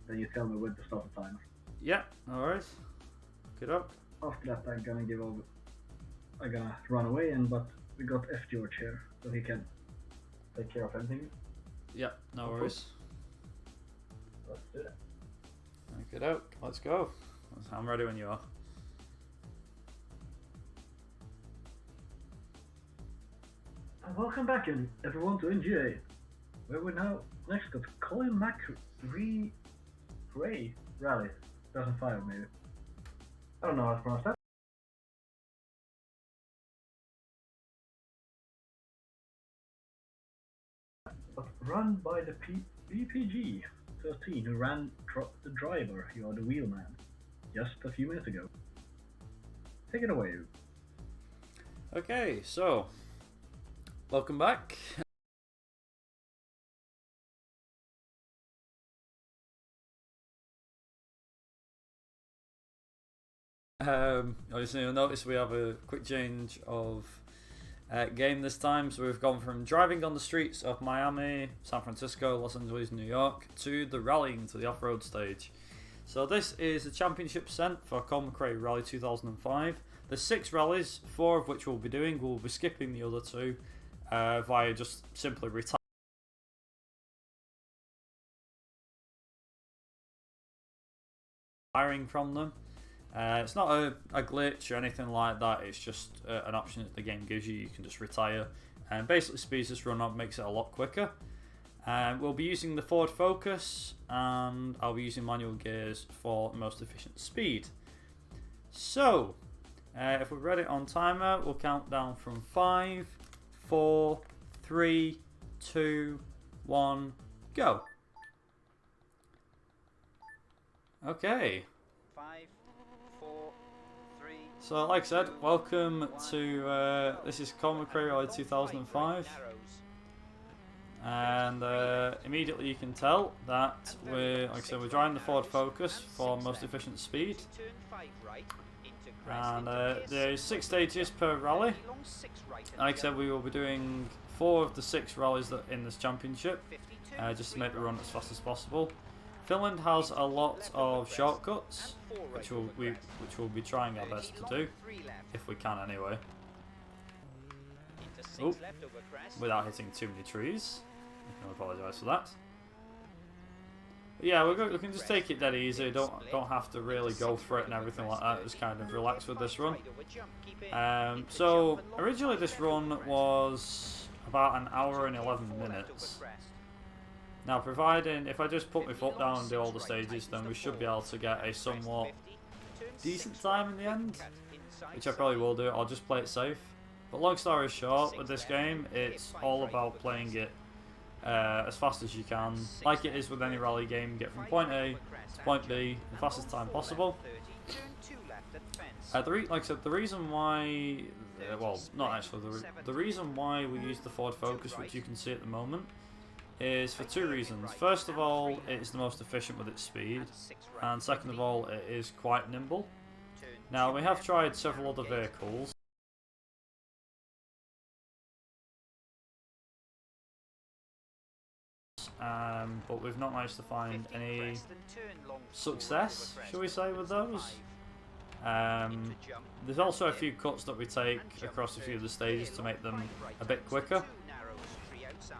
then you tell me when to start the timer. Yeah, no worries. Good up. After that, I'm gonna run away, but we got F George here, so he can take care of anything. Yeah, no worries. Let's do that. Good out. Let's go. I'm ready when you are. And welcome back, everyone, to NGA, where we now next got Colin McRae Rally 2005, maybe. I don't know how to pronounce that. But run by the BPG13, who ran the driver, you are the wheelman, just a few minutes ago. Take it away. Okay, so welcome back. Obviously you'll notice we have a quick change of game this time, so we've gone from driving on the streets of Miami, San Francisco, Los Angeles, New York to the rallying to the off-road stage. So this is the championship sent for Colin McRae Rally 2005. There's 6 rallies, 4 of which we'll be doing. We'll be skipping the other 2 via just simply retiring from them. It's not a glitch or anything like that, it's just an option that the game gives you. You can just retire and basically speeds this run up, makes it a lot quicker. We'll be using the Ford Focus, and I'll be using manual gears for most efficient speed. So if we're ready on timer, we'll count down from 5, 4, 3, 2, 1, go. Okay. 5, 4, 3. So, like I said, welcome to this is Colin McRae Rally 2005, and immediately you can tell that we're driving the Ford Focus for most efficient speed, and there's 6 stages per rally. Like I said, we will be doing 4 of the 6 rallies that in this championship, just to make the run as fast as possible. Finland has a lot of shortcuts, which we'll be trying our best to do, if we can anyway. Oh, without hitting too many trees. I can apologise for that. But yeah, we can just take it dead easy. Don't have to really go for it and everything like that. Just kind of relax with this run. So originally this run was about an hour and 11 minutes. Now, providing if I just put my foot down and do all the stages, then we should be able to get a somewhat decent time in the end, which I probably will do. I'll just play it safe. But long story short, with this game, it's all about playing it as fast as you can, like it is with any rally game. Get from point A to point B in the fastest time possible. Like I said, the reason why, well, not actually, the reason why we use the Ford Focus, which you can see at the moment, is for 2 reasons. First of all, it's the most efficient with its speed, and second of all, it is quite nimble. Now, we have tried several other vehicles, but we've not managed to find any success, shall we say, with those. There's also a few cuts that we take across a few of the stages to make them a bit quicker.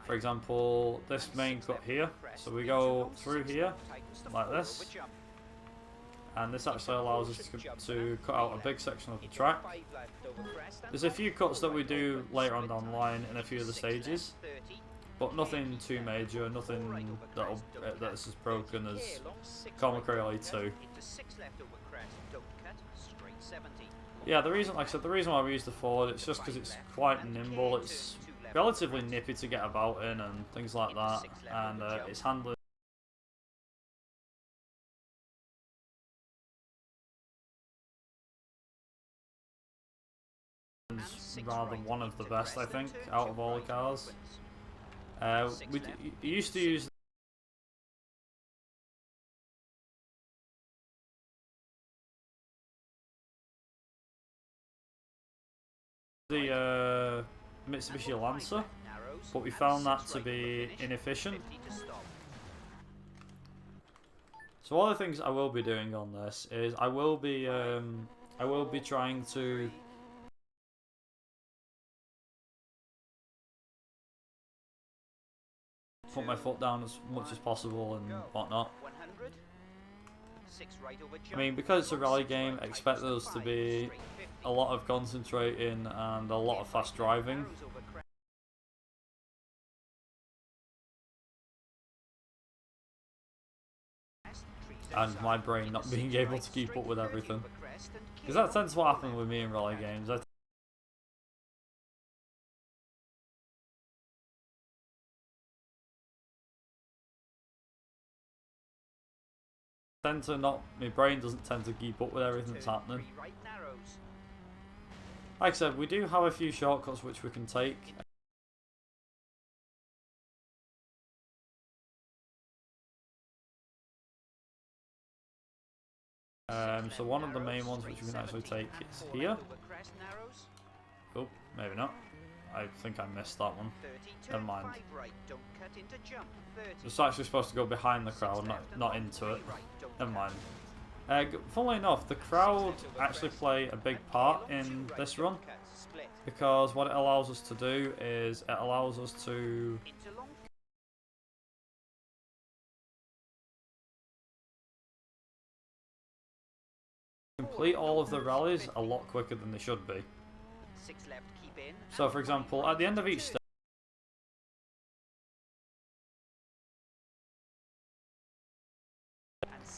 For example, this main cut here, so we go through here like this, and this actually allows us to cut out a big section of the track. There's a few cuts that we do later on down the line in a few of the stages, but nothing too major, nothing that's as broken as Colin McRae Rally 2. Yeah, the reason, like I said, the reason why we use the Ford, it's just because it's quite nimble. It's relatively nippy to get about in and things like that, and its handling is rather one of the best, I think, out of all the cars. We used to use the Mitsubishi Lancer, but we found that to be inefficient. So one of the things I will be doing on this is I will be trying to put my foot down as much as possible and whatnot. 100. 6 right over jump. I mean, because it's a rally game, expect there to be a lot of concentrating and a lot of fast driving. And my brain not being able to keep up with everything. Because that tends to happen with me in rally games. I tend to not, my brain doesn't tend to keep up with everything that's happening. Like I said, we do have a few shortcuts which we can take. So one of the main ones which we can actually take is here. Oh, maybe not. I think I missed that one. Never mind. It's actually supposed to go behind the crowd, not into it. Never mind. Funnily enough, the crowd actually play a big part in this run, because what it allows us to do is it allows us to complete all of the rallies a lot quicker than they should be. So for example, at the end of each stage,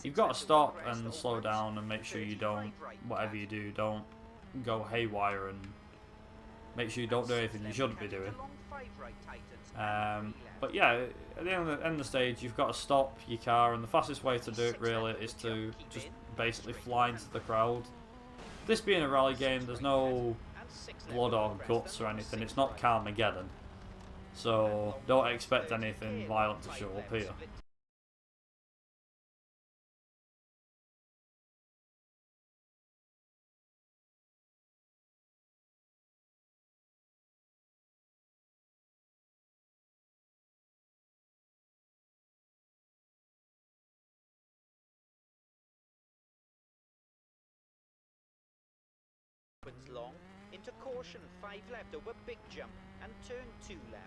you've got to stop and slow down and make sure you don't, whatever you do, don't go haywire, and make sure you don't do anything you shouldn't be doing. But yeah, at the end of the stage, you've got to stop your car, and the fastest way to do it really is to just basically fly into the crowd. This being a rally game, there's no blood or guts or anything. It's not Carmageddon, so don't expect anything violent to show up here. Long into caution, 5 left over big jump and turn 2 left.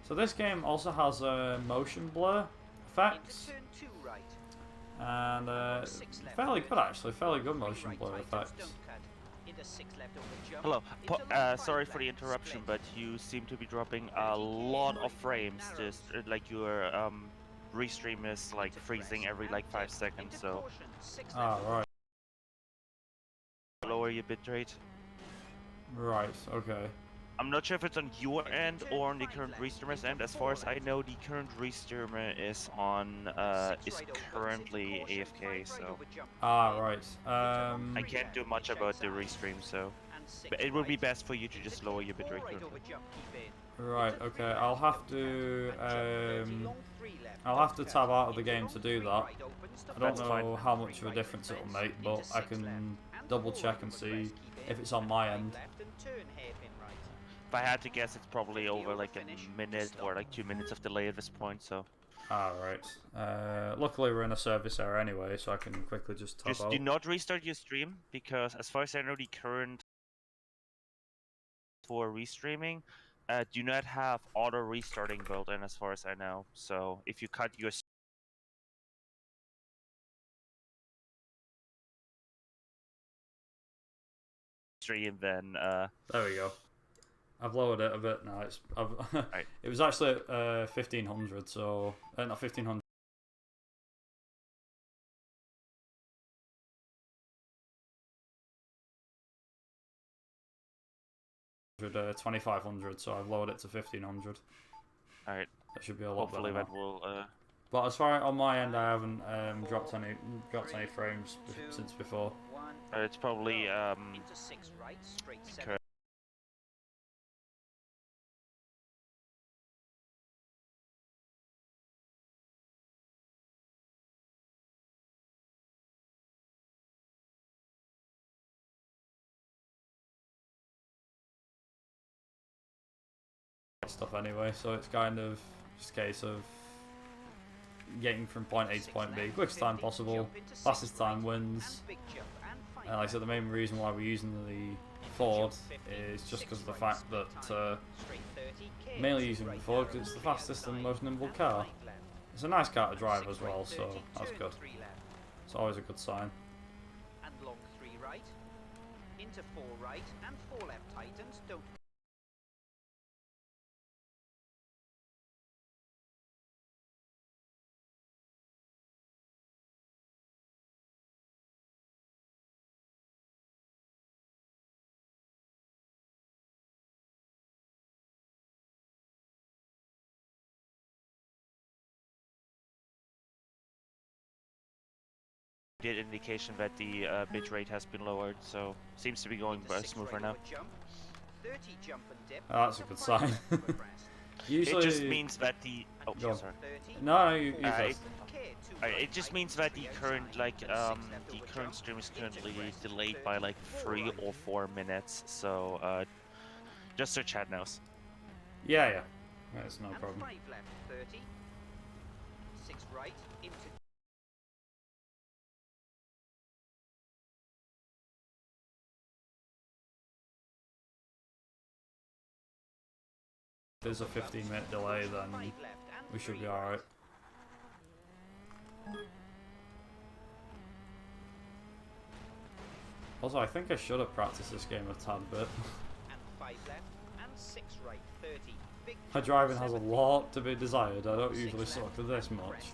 So this game also has motion blur effects, Into turn 2 right. and fairly good actually, fairly good motion blur effects. Into 6 left over jump. Hello, sorry for the interruption, but you seem to be dropping a lot of frames. Just like your restream is like freezing every like 5 seconds. So Right. Lower your bitrate. Right. Okay. I'm not sure if it's on your end or on the current restreamer's end. As far as I know, the current restreamer is currently AFK. So right. I can't do much about the restream. So but it would be best for you to just lower your bitrate. Right. Okay. I'll have to tab out of the game to do that. I don't know how much of a difference it'll make, but I can double check and see if it's on my end. If I had to guess, it's probably over like a minute or like 2 minutes of delay at this point. So. Right. Luckily we're in a service error anyway, so I can quickly just tab out. Do not restart your stream, because as far as I know, the current for restreaming do not have auto restarting built in, as far as I know. So if you cut your stream, then there we go. I've lowered it a bit now. Right. It was actually at 1500, so not 1500. Uh, 2500, so I've lowered it to 1500. Alright. That should be a lot Hopefully better that will. But as far on my end, I haven't dropped any frames since before. It's probably Into 6 right, straight 7. Stuff anyway, so it's kind of just a case of getting from point A to point B. Quickest time possible, fastest time wins. And like I said, the main reason why we're using the Ford is just because of the fact that mainly using the Ford because it's the fastest and most nimble car. It's a nice car to drive as well, so that's good. It's always a good sign. And long 3 right, into 4 right and 4 left tightens, don't. Did indication that the bit rate has been lowered, so seems to be going smoother now. 30 jump and dip. Oh, that's a good sign. Usually, it just means that the sorry. No, you first. It just means that the current the current stream is currently delayed by like 3 or 4 minutes, so just so chat knows. Yeah, that's no problem. 5 left, 30. 6 right, into. If there's a 15-minute delay, then we should be alright. Also, I think I should have practiced this game a tad bit. And 5 left and 6 right, 30. Big My driving has a lot to be desired. I don't usually suck to this much.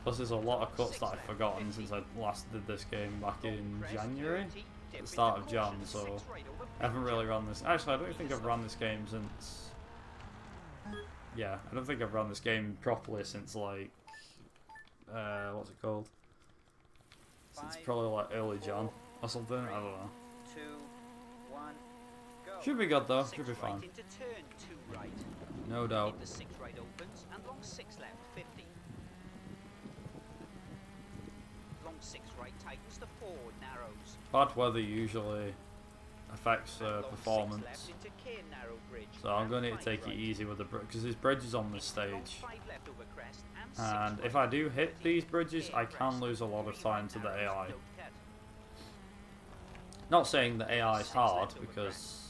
Plus, there's a lot of cuts that I've forgotten since I last did this game back in January, at the start of Jan, so I haven't really run this. Actually, I don't think I've run this game since. Yeah, I don't think I've run this game properly since like. What's it called? Since probably like early Jan or something. I don't know. 2, 1, go. Should be good though. Should be fine. Into turn 2 right. No doubt. Into 6 right opens and long 6 left, 50. Long 6 right tightens to 4, narrows. Bad weather usually affects performance, so I'm going to need to take it easy with the bridge because there's bridges on this stage, and if I do hit these bridges I can lose a lot of time to the AI. Not saying the AI is hard because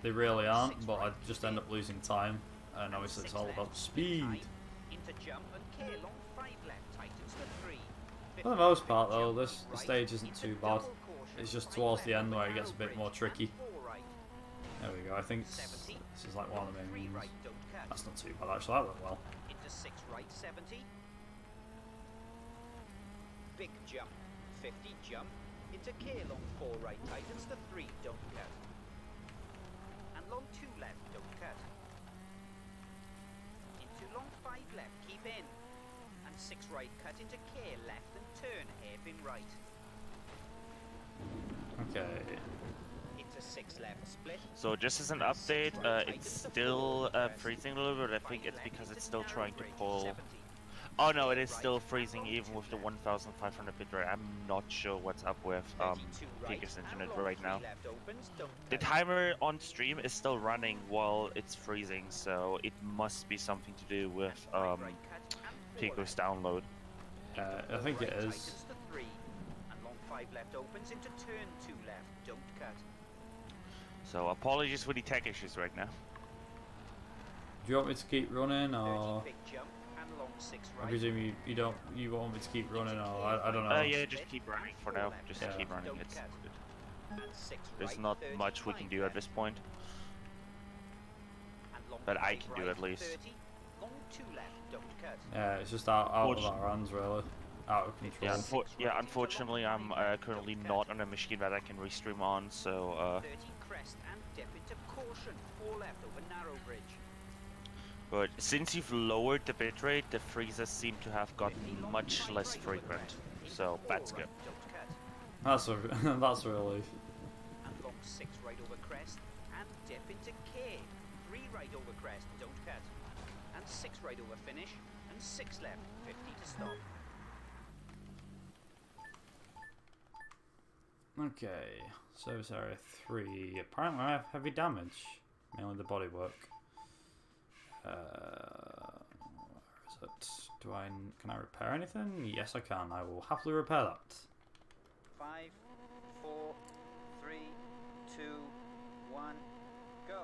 they really aren't, but I just end up losing time, and obviously it's all about speed. For the most part though, the stage isn't too bad. It's just towards the end where it gets a bit more tricky. There we go, I think this is like one of the main ones. That's not too bad actually, that went well. Into 6 right, 70. Big jump, 50 jump. Into K long 4 right tightens to 3, don't cut. And long 2 left, don't cut. Into long 5 left, keep in. And 6 right, cut into K left and turn hairpin right. Okay. Into 6 left, split. So just as an update, it's still freezing a little bit. I think it's because it's still trying to pull. Oh no, it is still freezing even with the 1500 bit rate. I'm not sure what's up with Giga's internet right now. The timer on stream is still running while it's freezing, so it must be something to do with Pico's download. I think it is. And long 5 left opens into turn 2 left, don't cut. So apologies for the tech issues right now. Do you want me to keep running, or Big jump and long 6 I right. presume you want me to keep running, or I don't know. Yeah, just keep running for now. Just keep running. It's good. There's not much we can do at this point, but I can do at least. Long 2 left, don't cut. Yeah, it's just out of our hands really. Out of control. Yeah, unfortunately I'm currently not on a machine that I can restream on, so 30 crest and dip into caution, 4 left over narrow bridge. but since you've lowered the bitrate, the freezes seem to have gotten much less frequent, so that's good. That's a that's a relief. And long 6 right over crest and dip into K. 3 right over crest, don't cut. And 6 right over finish and 6 left, 50 to stop. Okay, service area 3. Apparently I have heavy damage, mainly the bodywork. Where is it? Can I repair anything? Yes, I can. I will happily repair that. 5, 4, 3, 2, 1, go.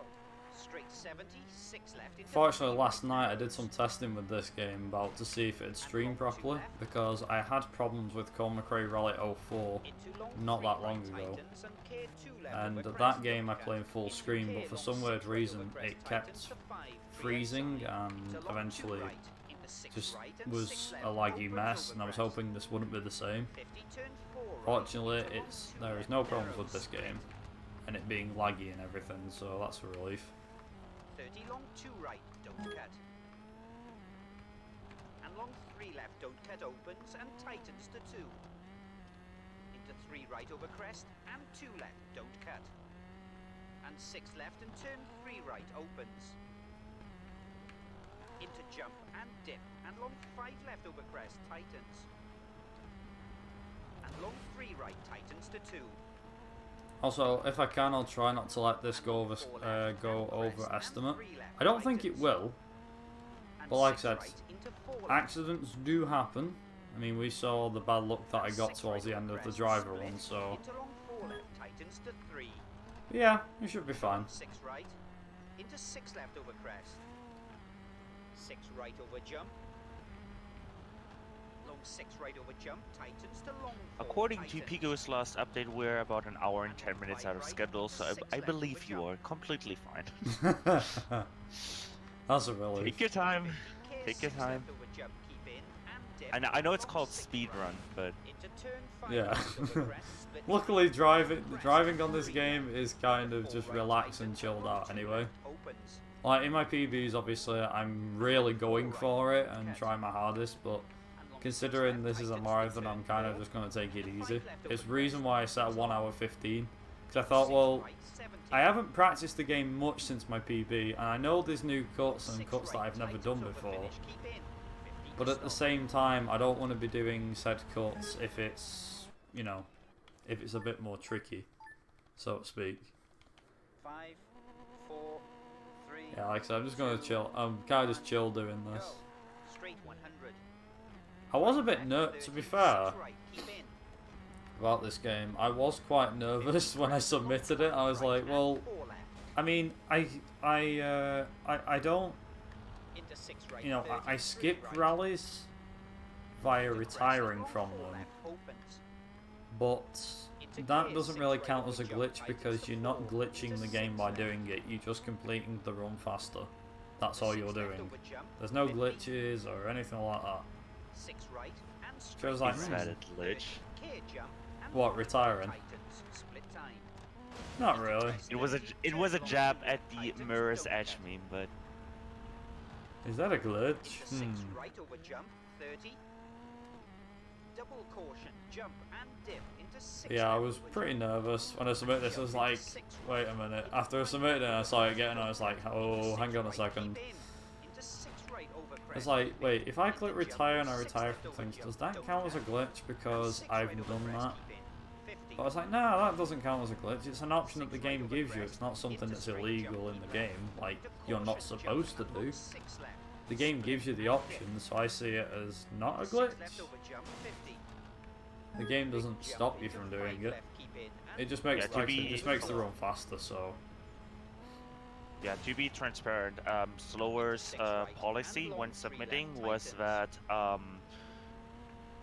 Straight 70, 6 left. Into Fortunately, 3 last right. night I did some testing with this game about to see if it had streamed properly, because I had problems with Colin McRae Rally 04 Into long not 3 that long right ago. tightens and K 2 left And over that crest, game I don't played in cut. full Into screen, K but for long some 6 weird right reason over crest it tightens kept to 5, freezing side. and Into long 2 eventually right, into 6 just right and was 6 a left, laggy opens mess, over and I was crest. hoping this wouldn't be the same. 50 turn 4 right, Fortunately, into long 2 there is left, no problems narrows. with this game, and it being laggy and everything, so that's a relief. 30 long 2 right, don't cut. And long 3 left, don't cut, opens and tightens to 2. Into 3 right over crest and 2 left, don't cut. And 6 left and turn 3 right, opens. Into jump and dip and long 5 left over crest, tightens. And long 3 right, tightens to 2. Also, if I can, I'll try not to let this go over estimate. I don't think it will, but like I said, accidents do happen. I mean, we saw the bad luck that I got towards the end of the driver one, so Into long 4 left, tightens to 3. yeah, it should be fine. 6 right, into 6 left over crest. 6 right over jump. Long 6 right over jump, tightens to long 4. According to tightens. Pico's last update, we're about an hour and 10 minutes out of schedule, so I believe you are completely fine. That's a relief. Take your time. K Take your 6 time. left over jump, keep in, and dip. I know it's Long called 6 speed right. run, but Into turn 5 Yeah. right over crest, split Luckily, right, driving on this crest, game is kind of 4 just right, relaxed and tightens, chilled long out 2 anyway. left, opens. Like in my PBs, obviously, I'm really going for it and trying my hardest, but And long 6 considering left, this is a tightens to marathon, turn I'm kind 4. of just going to take it 5 easy. left over It's the reason crest, why I set 1 hour 15, because I thought, 6 well, right, 70. I haven't practiced the game much since my PB, and I know there's new cuts and 6 cuts that right, I've never tightens done over before. finish, keep in. 50 But at the stop. same time, I don't want to be doing said cuts if it's, you know, if it's a bit more tricky, so to speak. 5, 4, 3. Yeah, like I said, I'm just going to chill. I'm kind of just chill doing this. Go. Straight 100. I was a bit to be fair, 6 right, keep in. about this game. I was quite nervous when I submitted it. I was like, well, 4 left. I mean, I don't, Into 6 right, you know, 30, I 3 skip right. rallies via Into crest, retiring long from 4 them, left, opens. but Into that K, doesn't 6 really right count over as a jump, glitch tightens because to you're not 4, glitching into the game 6 by left. doing it. You're just completing the run faster. That's Into all 6 you're left doing. over jump, There's no 50, glitches or anything like that. 6 right and Feels straight. like, is that a glitch? K jump and What, 4 retiring? tightens, split time. Not really. It was a jab at the mirror's edge meme, but Is that a glitch? Into 6 right over jump, 30. Double caution, jump and dip into 6 Yeah, I left was over pretty jump. nervous when I submitted this. I was Jump into like, 6 wait a minute. After I submitted it, I saw it again, and I was like, oh, hang on a second. It's like, wait, if I click retire and I retire from things, does that count as a glitch because I've done that? But I was like, no, that doesn't count as a glitch. It's an option that the game gives you. It's not something that's illegal in the game, like you're not supposed to do. The game gives you the option, so I see it as not a glitch. The game doesn't stop you from doing it. It just makes, Yeah, to like I said, be- it just makes the run faster. So yeah, to be transparent, Slower's policy when submitting was that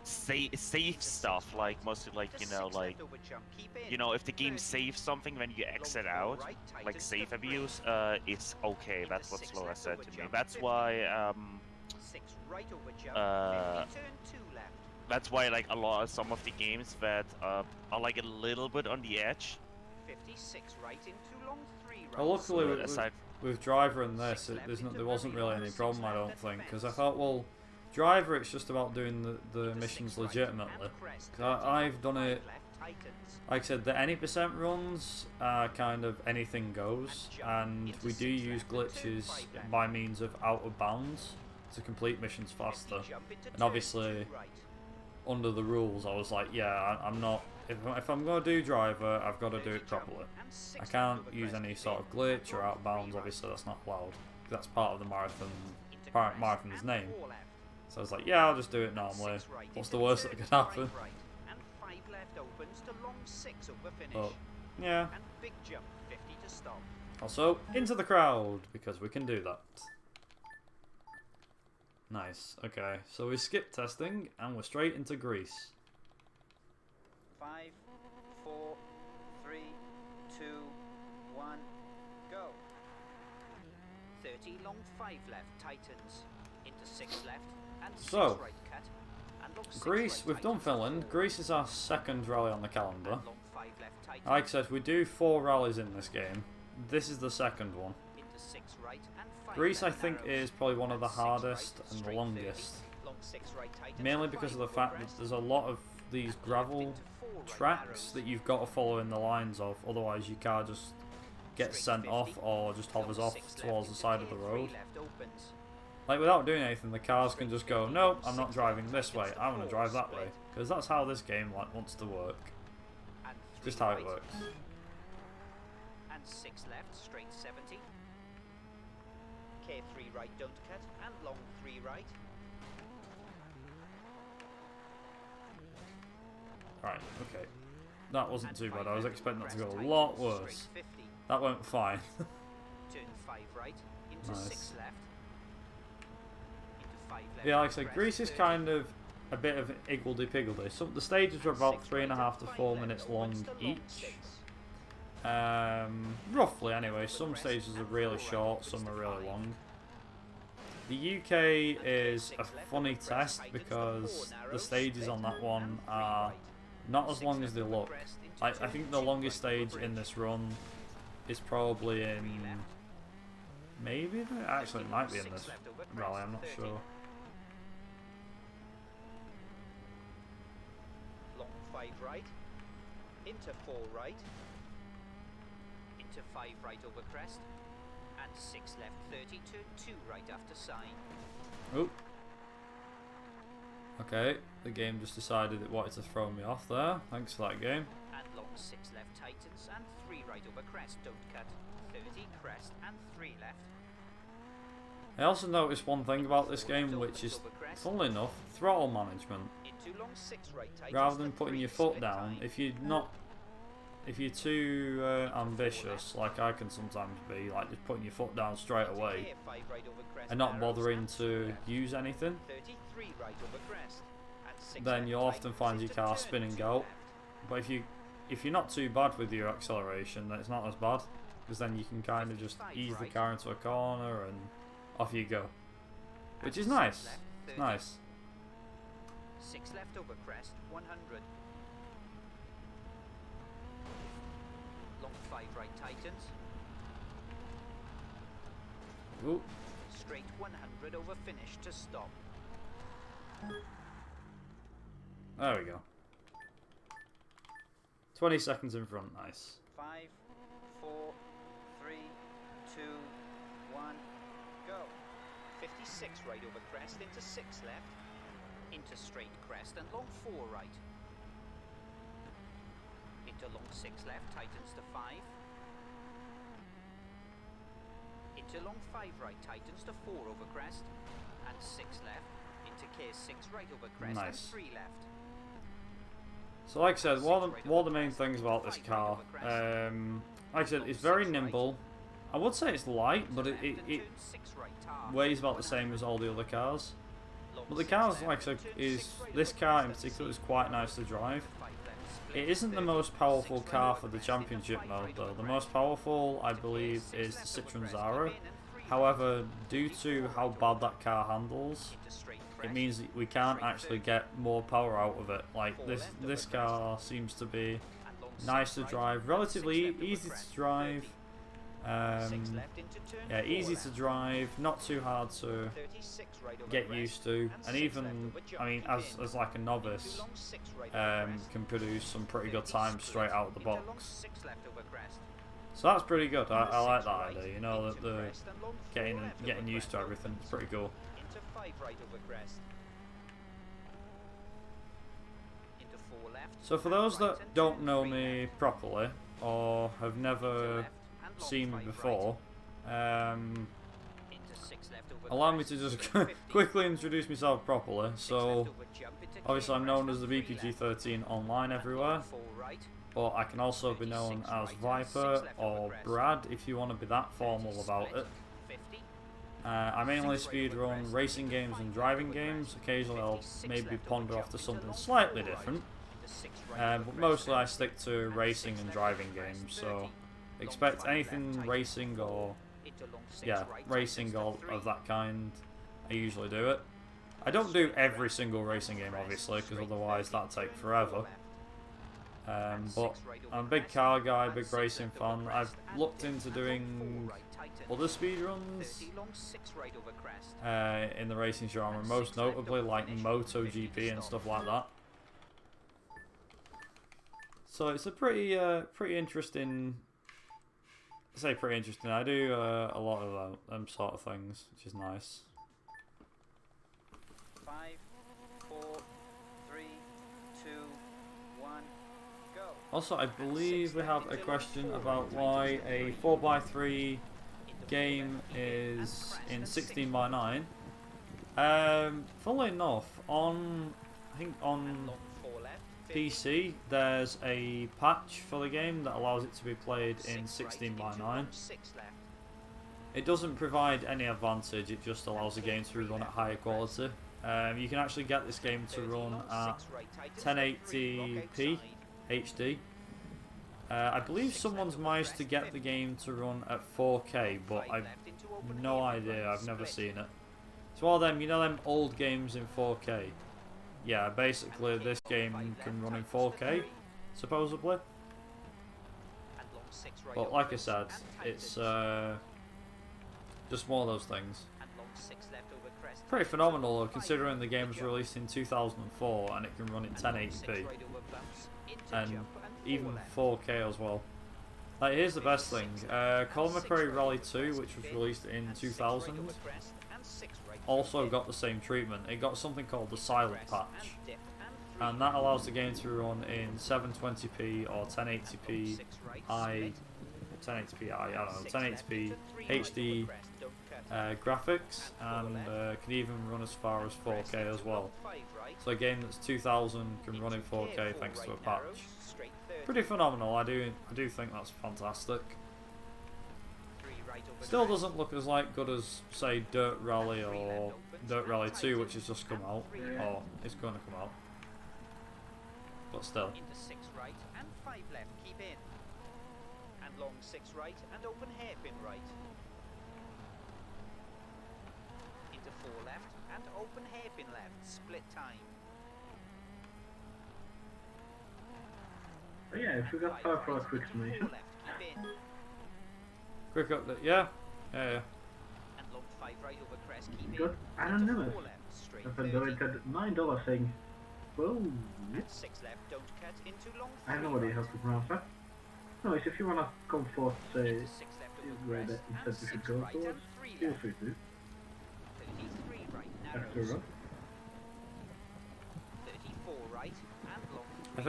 save stuff, like mostly like if the game saves something when you exit out, like save abuse, it's okay. That's what Slower said to me. That's why like some of the games that are like a little bit on the edge. 56 right into long 3 right. well, luckily So with, aside, with Driver and this, there wasn't really any problem. I don't think, because I thought, well, Driver, it's just about doing the missions legitimately. Because I've done it. Like I said, the any percent runs are kind of anything goes, and we do use glitches by means of out of bounds to complete missions faster. And obviously, under the rules, I was like, yeah, I'm not. If I'm going to do Driver, I've got to do it properly. I can't use any sort of glitch or out of bounds. Obviously, that's not allowed. That's part of the marathon's name. So I was like, yeah, I'll just do it normally. What's the worst that could happen? And 5 left opens to long 6 over finish. But, yeah. And big jump 50 to stop. Also, into the crowd, because we can do that. Nice. Okay, so we skip testing, and we're straight into Greece. 5, 4, 3, 2, 1, go. 30 long 5 left, tightens. Into 6 left, and 6 So, right cut. And long 6 Greece, right we've done tightens Finland. to 4. Greece is our second rally on the calendar. And long 5 left tightens. Like I said, we do 4 rallies in this game. This is the second one. Into 6 right and 5 Greece, I left think, narrows. is probably one of the And 6 right, hardest and the straight longest. 30, long 6 right tightens Mainly and because of 5 the over fact that crest. there's a lot of these And gravel left into 4 right tracks narrows. that you've got to follow in the lines of, otherwise your car just gets Straight sent off 50, or just hovers long off 6 towards the left side into of the K3 road. left opens. Like, without doing anything, the cars can just go, nope, I'm not driving this way, I'm going to drive that way. Because that's how this game wants to work. And 3 Just how it right. works. And 6 left, straight 70. K3 right, don't cut, and long 3 right. Right, okay. That wasn't And too 5 bad, I was left expecting over that to go a crest, lot tightens, worse. straight 50. That went fine. Turn 5 right, into Nice. 6 left. Into 5 left. Yeah, like I over said, crest, Greece is 30. kind of a bit of higgledy-piggledy. Some the stages are about 3.5 to 4 minutes long each. Roughly anyway. Some stages are really short, some are really long. The UK is a funny test because the stages on that one are not as long as they look. I think the longest stage in this run is probably in... Maybe? Actually, it might be in this rally, I'm not sure. Long 5 right. Into 4 right. Into 5 right over crest. And 6 left 30, turn 2 right after sign. Oh. Okay, the game just decided it wanted to throw me off there. Thanks for that game. And long 6 left tightens and 3 right over crest, don't cut. 30 crest and 3 left. I also noticed one thing about this game, which is, funnily enough, throttle management. Into long 6 right tightens Rather than to putting 3, your foot split down, time. if you're too ambitious, like I can sometimes be, like just putting your foot down straight away K5 right over crest, and not narrows, bothering and to 2 left. use anything, 33 right over crest. And 6 then left you'll often tightens find your into car turn spinning 2 out. left. But if you're not too bad with your acceleration, then it's not as bad, because then you can kind of just ease the car into a corner and off you go, which is And 6 nice. left, It's 30. nice. 6 left over crest, 100. Long 5 right tightens. Ooh. Straight 100 over finish to stop. There we go. 20 seconds in front, nice. 5, 4, 3, 2, 1, go. 56 right over crest, into 6 left. Into straight crest and long 4 right. Into long 6 left, tightens to 5. Into long 5 right, tightens to 4 over crest. And 6 left. Into K6 right over crest and Nice. 3 left. So like I said, one of the main things about this car, like I said, it's very nimble. I would say it's light, but it weighs about the same as all the other cars. But the car's, like I said, this car in particular is quite nice to drive. It isn't the most powerful car for the championship mode though. The most powerful, I believe, is the Citroen Zara. However, due to how bad that car handles, it means that we can't actually get more power out of it. Like this car seems to be nice to drive, relatively easy to drive. Yeah, easy to drive, not too hard to get used to, and even, I mean, as like a novice, can produce some pretty good times straight out of the box. So that's pretty good. I like that idea. You know, that the getting used to everything. It's pretty cool. So for those that don't know me properly or have never seen me before, allow me to just quickly introduce myself properly. So, obviously I'm known as the BPG13 online everywhere, but I can also be known as Viper or Brad if you want to be that formal about it. I mainly speedrun racing games and driving games. Occasionally I'll maybe ponder off to something slightly different, but mostly I stick to racing and driving games, so expect anything racing or racing or of that kind. I usually do it. I don't do every single racing game obviously, because otherwise that'd take forever. But I'm a big car guy, big racing fan. I've looked into doing other speedruns in the racing genre, most notably like MotoGP and stuff like that. So it's a pretty interesting. I say pretty interesting. I do a lot of them sort of things, which is nice. 5, 4, 3, 2, 1, go. Also, I believe we have a question about why a 4x3 game is in 16:9. Funnily enough, I think on PC there's a patch for the game that allows it to be played in 16:9. It doesn't provide any advantage, it just allows the game to run at higher quality. You can actually get this game to run at 1080p HD. I believe someone's managed to get the game to run at 4K, but I've no idea, I've never seen it. So all them, you know them old games in 4K? Yeah, basically this game can run in 4K, supposedly. But like I said, it's just one of those things. Pretty phenomenal though, considering the game was released in 2004 and it can run in 1080p. And even 4K as well. Like, here's the best thing. Colin McRae Rally 2, which was released in 2000, also got the same treatment. It got something called the Silent Patch, and that allows the game to run in 720p or 1080p 1080p HD graphics, and can even run as far as 4K as well. So a game that's 2000 can run in 4K thanks to a patch. Pretty phenomenal. I do think that's fantastic. Still doesn't look as good as, say, Dirt Rally or Dirt Rally 2, which has just come out, or it's going to come out. But still. Into 6 right and 5 left, keep in. And long 6 right and open hairpin right. Into 4 left and open hairpin left, split time. But yeah, if we got time for a quick summation. Quick update, yeah. And long 5 right over crest, keep in. Got anonymous. I've enjoyed that $9 thing. Whoa. 6 left, don't cut into long 3 I have no idea how to pronounce that. No, if you wanna come forth, say where that instead we should go towards, feel free to. 33 right, After a run. 34 right and long 3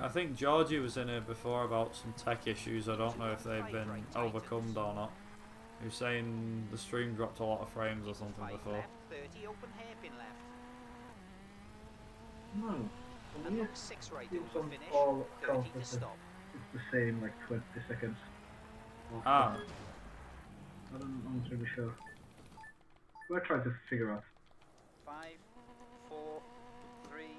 I think Georgie was in here before about some tech issues. I don't know if they've been overcome or not. He was saying the stream dropped a lot of frames or something before. left, 30 open hairpin left. No. And Yeah. long 6 right It's over on finish, all 30 to counts. stop. It's the same, like 20 seconds. Ah, I'm not really sure. We're trying to figure out. 5, 4, 3,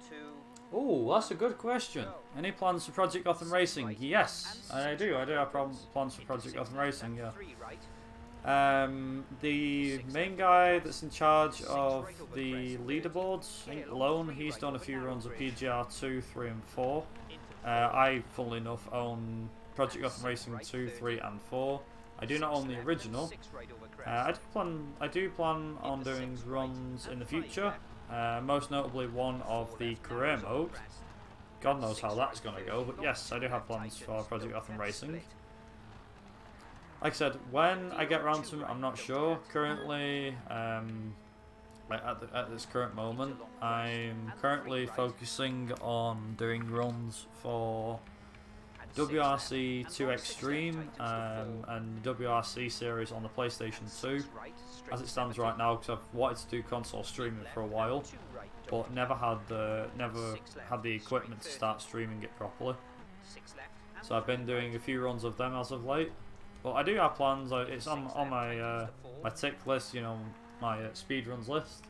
2. oh, that's a good question. Any plans for Project Gotham Racing? Yes, I do. I do have plans for Project Gotham Racing. Yeah. 3 right. The main guy that's in charge of the leaderboards, I think Lone, he's done a few runs of PGR 2, 3 and 4. I, funnily enough, own Project Gotham Racing 2, 3 and 4. I do not own the original. I do plan on doing runs in the future, most notably one of the career mode. God knows how that's going to go, but yes, I do have plans for Project Gotham Racing. Like I said, when I get around to it, I'm not sure. Currently, at this current moment, I'm currently focusing on doing runs for WRC 2 Extreme and WRC series on the PlayStation 2 as it stands right now, because I've wanted to do console streaming for a while, but never had the equipment to start streaming it properly. So I've been doing a few runs of them as of late. But I do have plans. It's on my my tick list, you know, my speedruns list.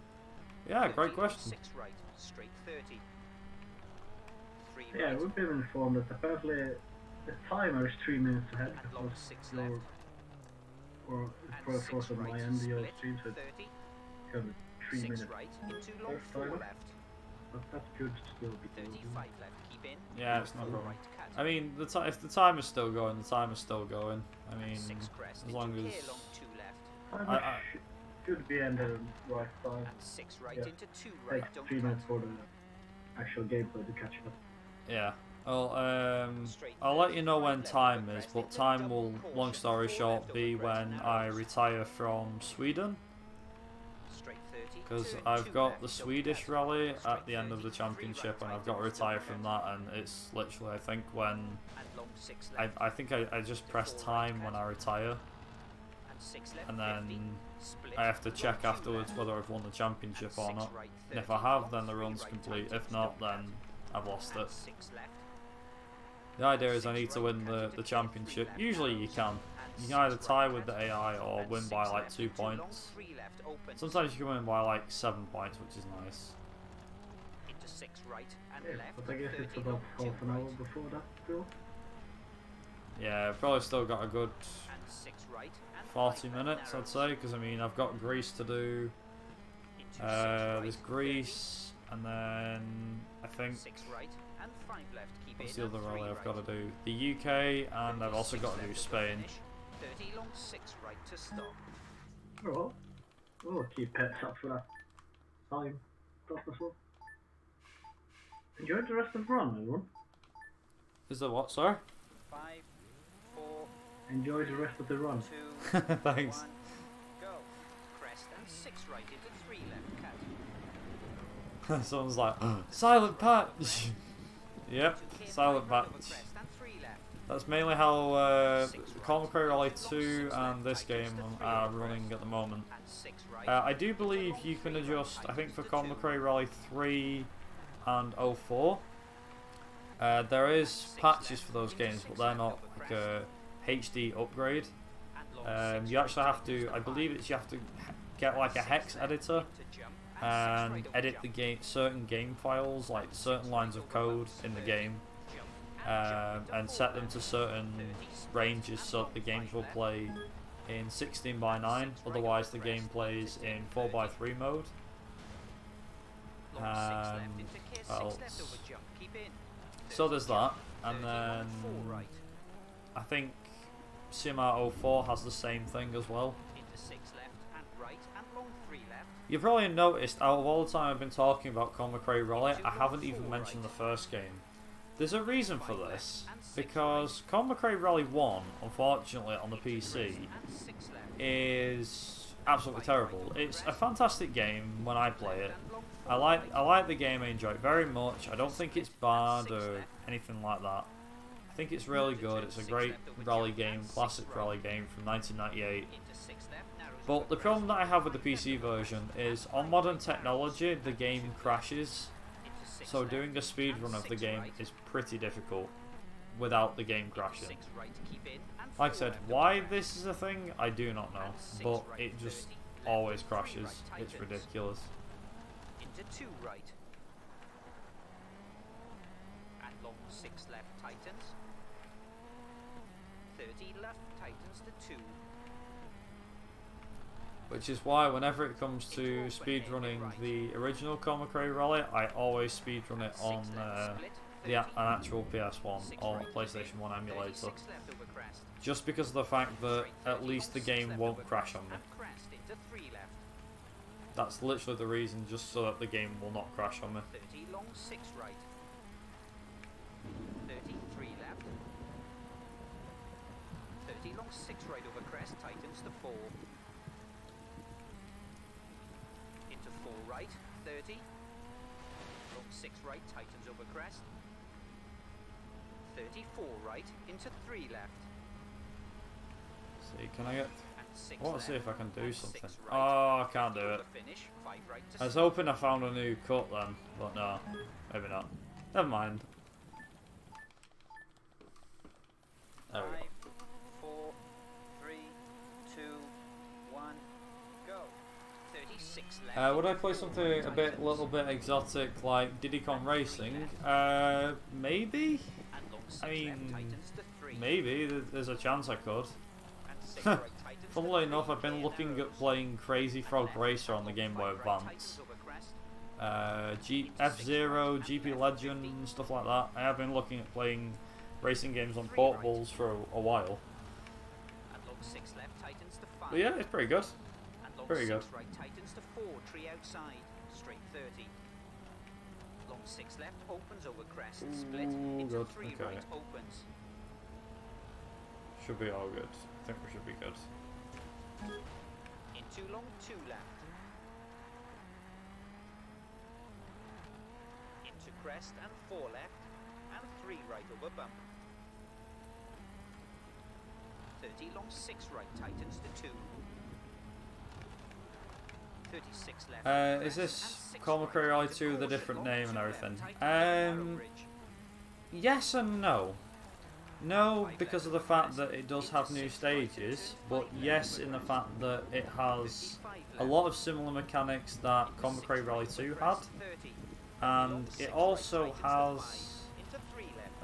Yeah, great question. Yeah, we've been informed that apparently the timer is 3 minutes ahead because your for force on my end your stream said kind of 3 minutes first timer. But that's good still because yeah, it's no problem. I mean, if the timer's still going, the timer's still going. I mean, as long as timer should be ended right time. Yeah, takes 3 minutes for the actual gameplay to catch up. yeah. Well, I'll let you know when time is, but time will, long story short, be when I retire from Sweden. Because I've got the Swedish rally at the end of the championship, and I've got to retire from that, and it's literally, I think, when I think I just press time when I retire, and then I have to check afterwards whether I've won the championship or not. And if I have, then the run's complete. If not, then I've lost it. The idea is I need to win the championship. Usually you can. You can either tie with the AI or win by like 2 points. Sometimes you can win by like 7 points, which is nice. Yeah, but I guess it's about half an hour before that still. Yeah, I've probably still got a good 40 minutes, I'd say, because I mean I've got Greece to do. There's Greece, and then I think what's the other rally I've got to do? The UK, and I've also got to do Spain. Oh, we'll keep pets up for that time. Enjoy the rest of the run, everyone. Is there what, sorry? 5, 4, Enjoy the rest of the run. 2, Thanks. 1, go. Crest and 6 right into 3 left cut. Someone's like, silent patch! Yep, silent patch. That's mainly how Colin McRae Rally 2 and this game are running at the moment. I do believe you can adjust, I think for Colin McRae Rally 3 and 04, there is patches for those games, but they're not like a HD upgrade. You actually have to, I believe you have to get like a hex editor and edit the game, certain game files, like certain lines of code in the game, and set them to certain ranges so that the games will play in 16:9, otherwise the game plays in 4:3 mode. Well, so there's that, and then I think Simar 04 has the same thing as well. You've probably noticed, out of all the time I've been talking about Colin McRae Rally, I haven't even mentioned the first game. There's a reason for this, because Colin McRae Rally 1, unfortunately on the PC, is absolutely terrible. It's a fantastic game when I play it. I like the game, I enjoy it very much. I don't think it's bad or anything like that. I think it's really good. It's a great rally game, classic rally game from 1998. But the problem that I have with the PC version is, on modern technology, the game crashes. So doing a speedrun of the game is pretty difficult without the game crashing. Like I said, why this is a thing, I do not know. But it just always crashes. It's ridiculous. Into 2 right. And long 6 left tightens. 30 left tightens to 2. Which is why whenever it comes to speedrunning the original Colin McRae Rally, I always speedrun it on an actual PS1 or PlayStation 1 emulator. Just because of the fact that at least the game won't crash on me. That's literally the reason, just so that the game will not crash on me. 30 long 6 right. 33 left. 30 long 6 right over crest, tightens to 4. Into 4 right, 30. Long 6 right, tightens over crest. 34 right into 3 left. See, can I get... And 6 I want to left, see if I can do and something. 6 Oh, right, I can't do 50 it. over finish, 5 right to I was stop. hoping I found a new cut then, but no. Maybe not. Never mind. There we go. 5, 4, 3, 2, 1, go. 36 left. Would I into play 4 something right a bit, tightens. little bit exotic like Diddy Kong Racing? Maybe? And long 6 I left mean, tightens to 3. maybe. There's a chance I could. And 6 right tightens to Funnily 3, enough, I've been clear looking narrows. at playing Crazy And Frog left, Racer on and the long Game Boy 5 right Advance. tightens over crest. F-Zero, GP Legend, stuff like that. I have been looking at playing racing games on portables for a while. And long 6 left tightens to 5. But yeah, it's pretty good. And long Pretty 6 good. right tightens to 4, tree outside, straight 30. Long 6 left opens over crest, split Ooh, into good, 3 okay. right opens. Should be all good. I think we should be good. Into long 2 left. Into crest and 4 left, and 3 right over bump. 30 long 6 right tightens to 2. 36 left. Is crest, and this 6 Colin right McRae Rally into 2 with a caution, different long name 2 and left everything? tightens to narrow bridge. Yes and no. No, because of the fact that it does have new stages, but yes in the fact that it has a lot of similar mechanics that Colin McRae Rally 2 had, and it also has,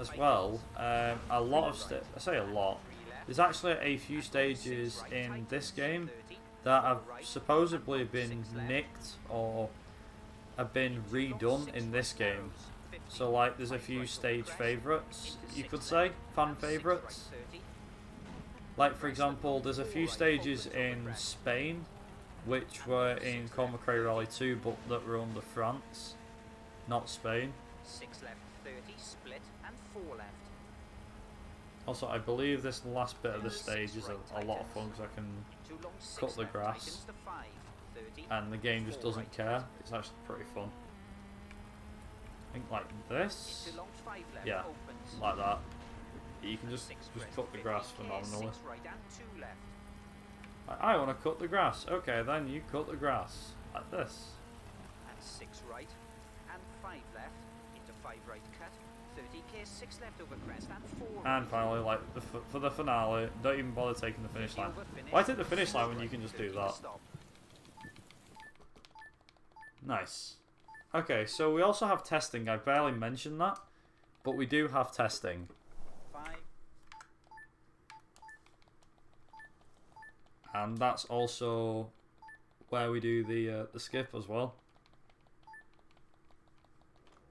as well, a lot of, I say a lot, there's actually a few stages in this game that have supposedly been nicked or have been redone in this game. So like there's a few stage favourites, you could say, fan favourites. Like for example, there's a few stages in Spain which were in Colin McRae Rally 2 but that were under France, not Spain. 6 left 30, split and 4 left. Also I believe this last bit of the stage is a lot of fun because I can Into long 6 cut the left grass tightens to 5, 30. and the game just doesn't care. It's actually pretty fun. I think like this, Into long 5 left yeah, opens. like that. You can And just 6 cut the 50, grass clear, phenomenally. 6 right and 2 left. Like, I want to cut the grass. Okay, then you cut the grass like this. And 6 right and 5 left. Into 5 right cut. 30 clear, 6 left over crest and 4 right. And finally, like for the finale, don't even bother taking the finish 30 line. over finish, Why take the finish 6 line when you right, can just 30 do to that? stop. Nice. Okay, so we also have testing. I barely mentioned that, but we do have testing. 5, And that's also where we do the skip as well.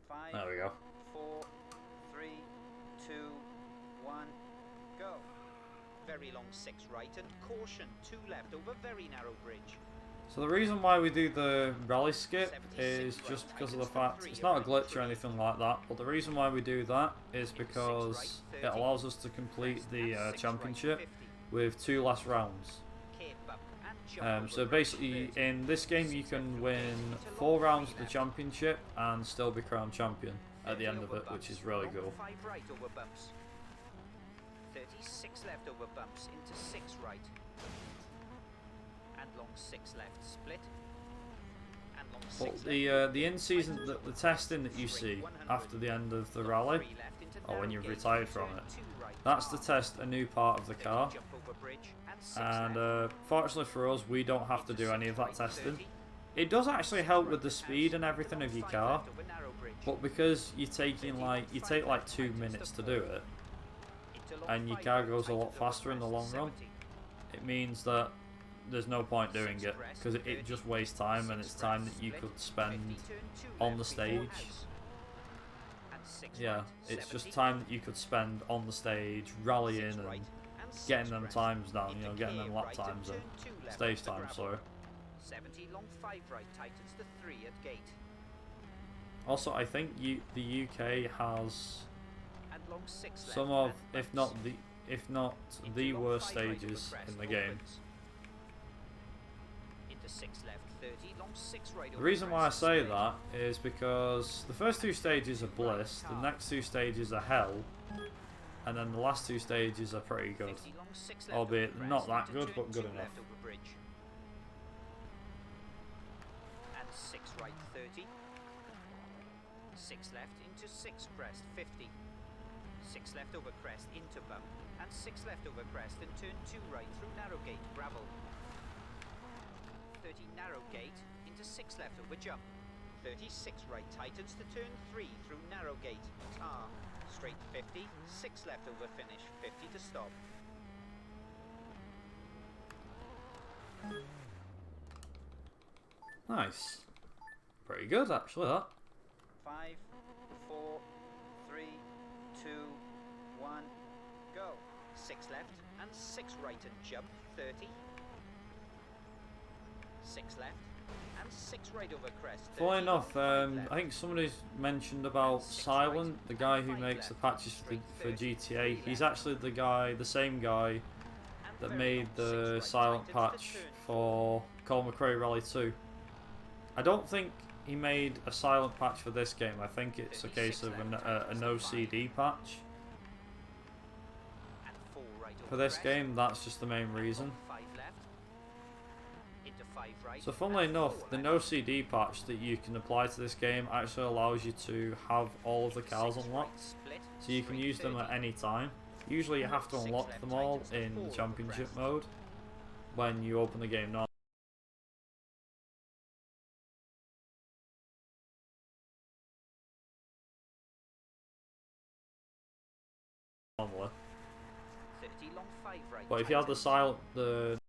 5, There we go. 4, 3, 2, 1, go. Very long 6 right and caution 2 left over very narrow bridge. So the reason why we do the rally skip is just because of the fact, it's not a glitch or anything like that, but the reason why we do that is because it allows us to complete the championship with 2 last rounds. So basically in this game you can win 4 rounds of the championship and still be crowned champion at the end of it, which is really cool. 5 right over bumps. 36 left over bumps into 6 right. And long 6 left split. And long 6 But left. the in-season, the testing that you see after the end of the rally, or when you've retired from it, that's to test a new part of the car. And fortunately for us, we don't have to do any of that testing. It does actually help with the speed and everything of your car, but because you take like 2 minutes to do it, and your car goes a lot faster in the long run, it means that there's no point doing it, because it just wastes time, and it's time that you could spend on the stage. Yeah, it's just time that you could spend on the stage, rallying and getting them times down, you know, getting them lap times and stage times, sorry. 70 long 5 right tightens to 3 at gate. Also, I think the UK has And long 6 left some of, and if not bumps. the Into long worst 5 right over stages crest in the game. opens. Into 6 left 30 long 6 right The over reason why I crest say split. that is because the first 2 stages are bliss, the next 2 stages are hell, and then the last two stages are pretty good. 50 long, 6 left Albeit over not crest that into good, turn but good 2 enough. left over bridge. And 6 right 30. 6 left into 6 crest 50. 6 left over crest into bump. And 6 left over crest and turn 2 right through narrow gate gravel. 30 narrow gate into 6 left over jump. 36 right tightens to turn 3 through narrow gate tar. Straight 50, 6 left over finish, 50 to stop. Nice. Pretty good, actually, that. 5, 4, 3, 2, 1, go. 6 left and 6 right and jump, 30. 6 left and 6 right over crest. 30, Funny enough, long, 5 left. I think somebody's mentioned about Silent, the guy who makes the patches for GTA. He's actually the same guy that made the Silent patch for Colin McRae Rally 2. I don't think he made a Silent patch for this game. I think it's a case of a no CD patch. And 4 right over For this crest. game, that's just the main reason. 5 left. Into 5 right. So funnily and enough, 4 the left. no CD patch that you can apply to this game actually allows you to have all of the cars 6 unlocked. right split, So you can straight use them 30. at any time. Usually you have to 6 unlock left them all tightens to in 4 over championship crest. mode when you open the game normally. 30 long 5 right. But if you have the tightens. silent the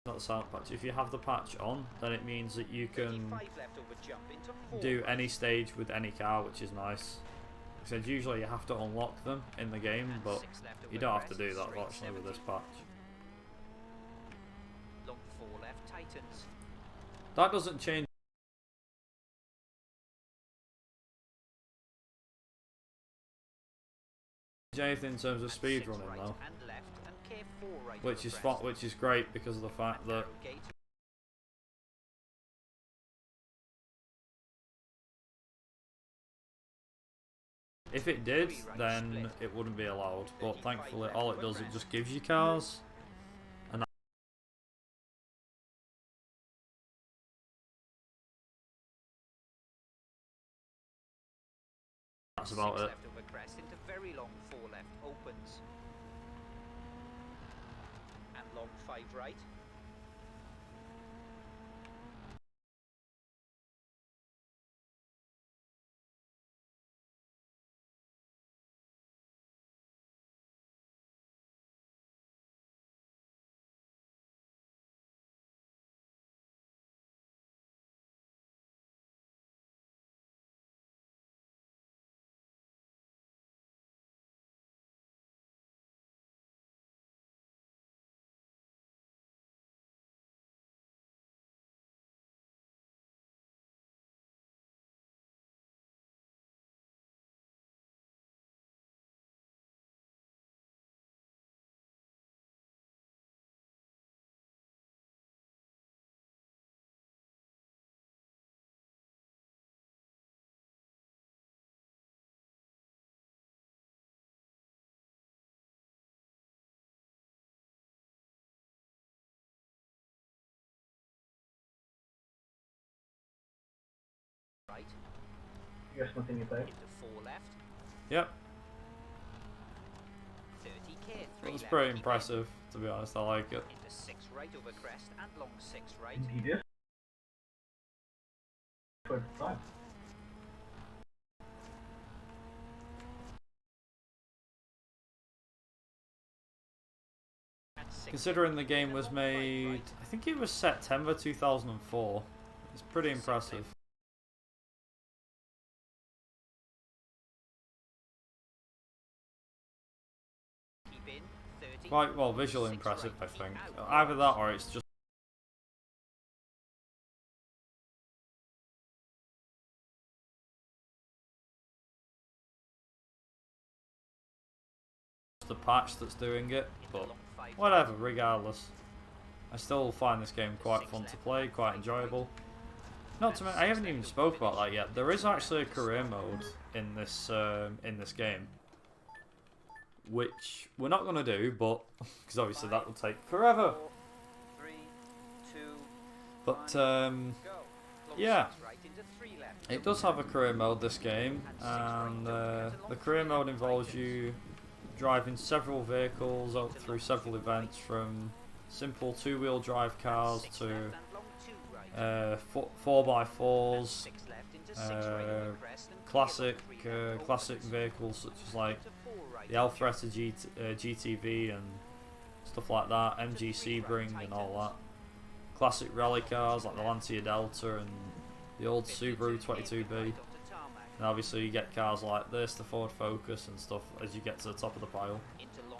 not the silent patch, if you have the patch on, then it means that you can 35 left over jump into 4 do right. any stage with any car, which is nice. Because usually you have to unlock them in the game, And but 6 left you over don't have to crest, do that straight fortunately with 70. this patch. Long 4 left tightens. That doesn't change anything in terms of And speed 6 running right though, and left and care 4 right which over is crest. which is great because of the fact And that narrow gate. if it did, 3 right then split. it wouldn't be allowed. But 35 thankfully, left all it over does, it crest. just gives you cars, and that's 6 about it. left over crest into very long 4 left opens. And long 5 right. Right. You guys continue playing? Into 4 left. Yep, 30 care 3 that's left. pretty keep in. impressive. To be honest, I like it. Into 6 right over crest and long 6 right. He did. For time. And 6 Considering the left, game and was long 5 made, right. I think it was September 2004. It's pretty 6 impressive. left. Keep in 30. Quite well visually 6 impressive, right, I keep think. out. Either that or it's just the patch that's doing it, Into but long 5 whatever, regardless. I still find this game quite fun to play, quite enjoyable. Not to mention, I haven't even spoke about that yet. There is actually a career mode in this game, which we're not going to do, but because obviously that will take forever. 4, 3, 2, But 1, go. yeah, Six right into 3 left. it does have a career mode, this game, and the career mode involves you driving several vehicles up through several events, from simple two-wheel drive cars Six to left and long 2 right. 4x4s, And 6 left into 6 right over crest and classic three left, classic opens vehicles such as like into 4 right the Alfretta GTV and stuff like that, MG Sebring and all that. Classic rally cars like the Lancia Delta and the old Subaru 22B. And obviously you get cars like this, the Ford Focus and stuff, as you get to the top of the pile.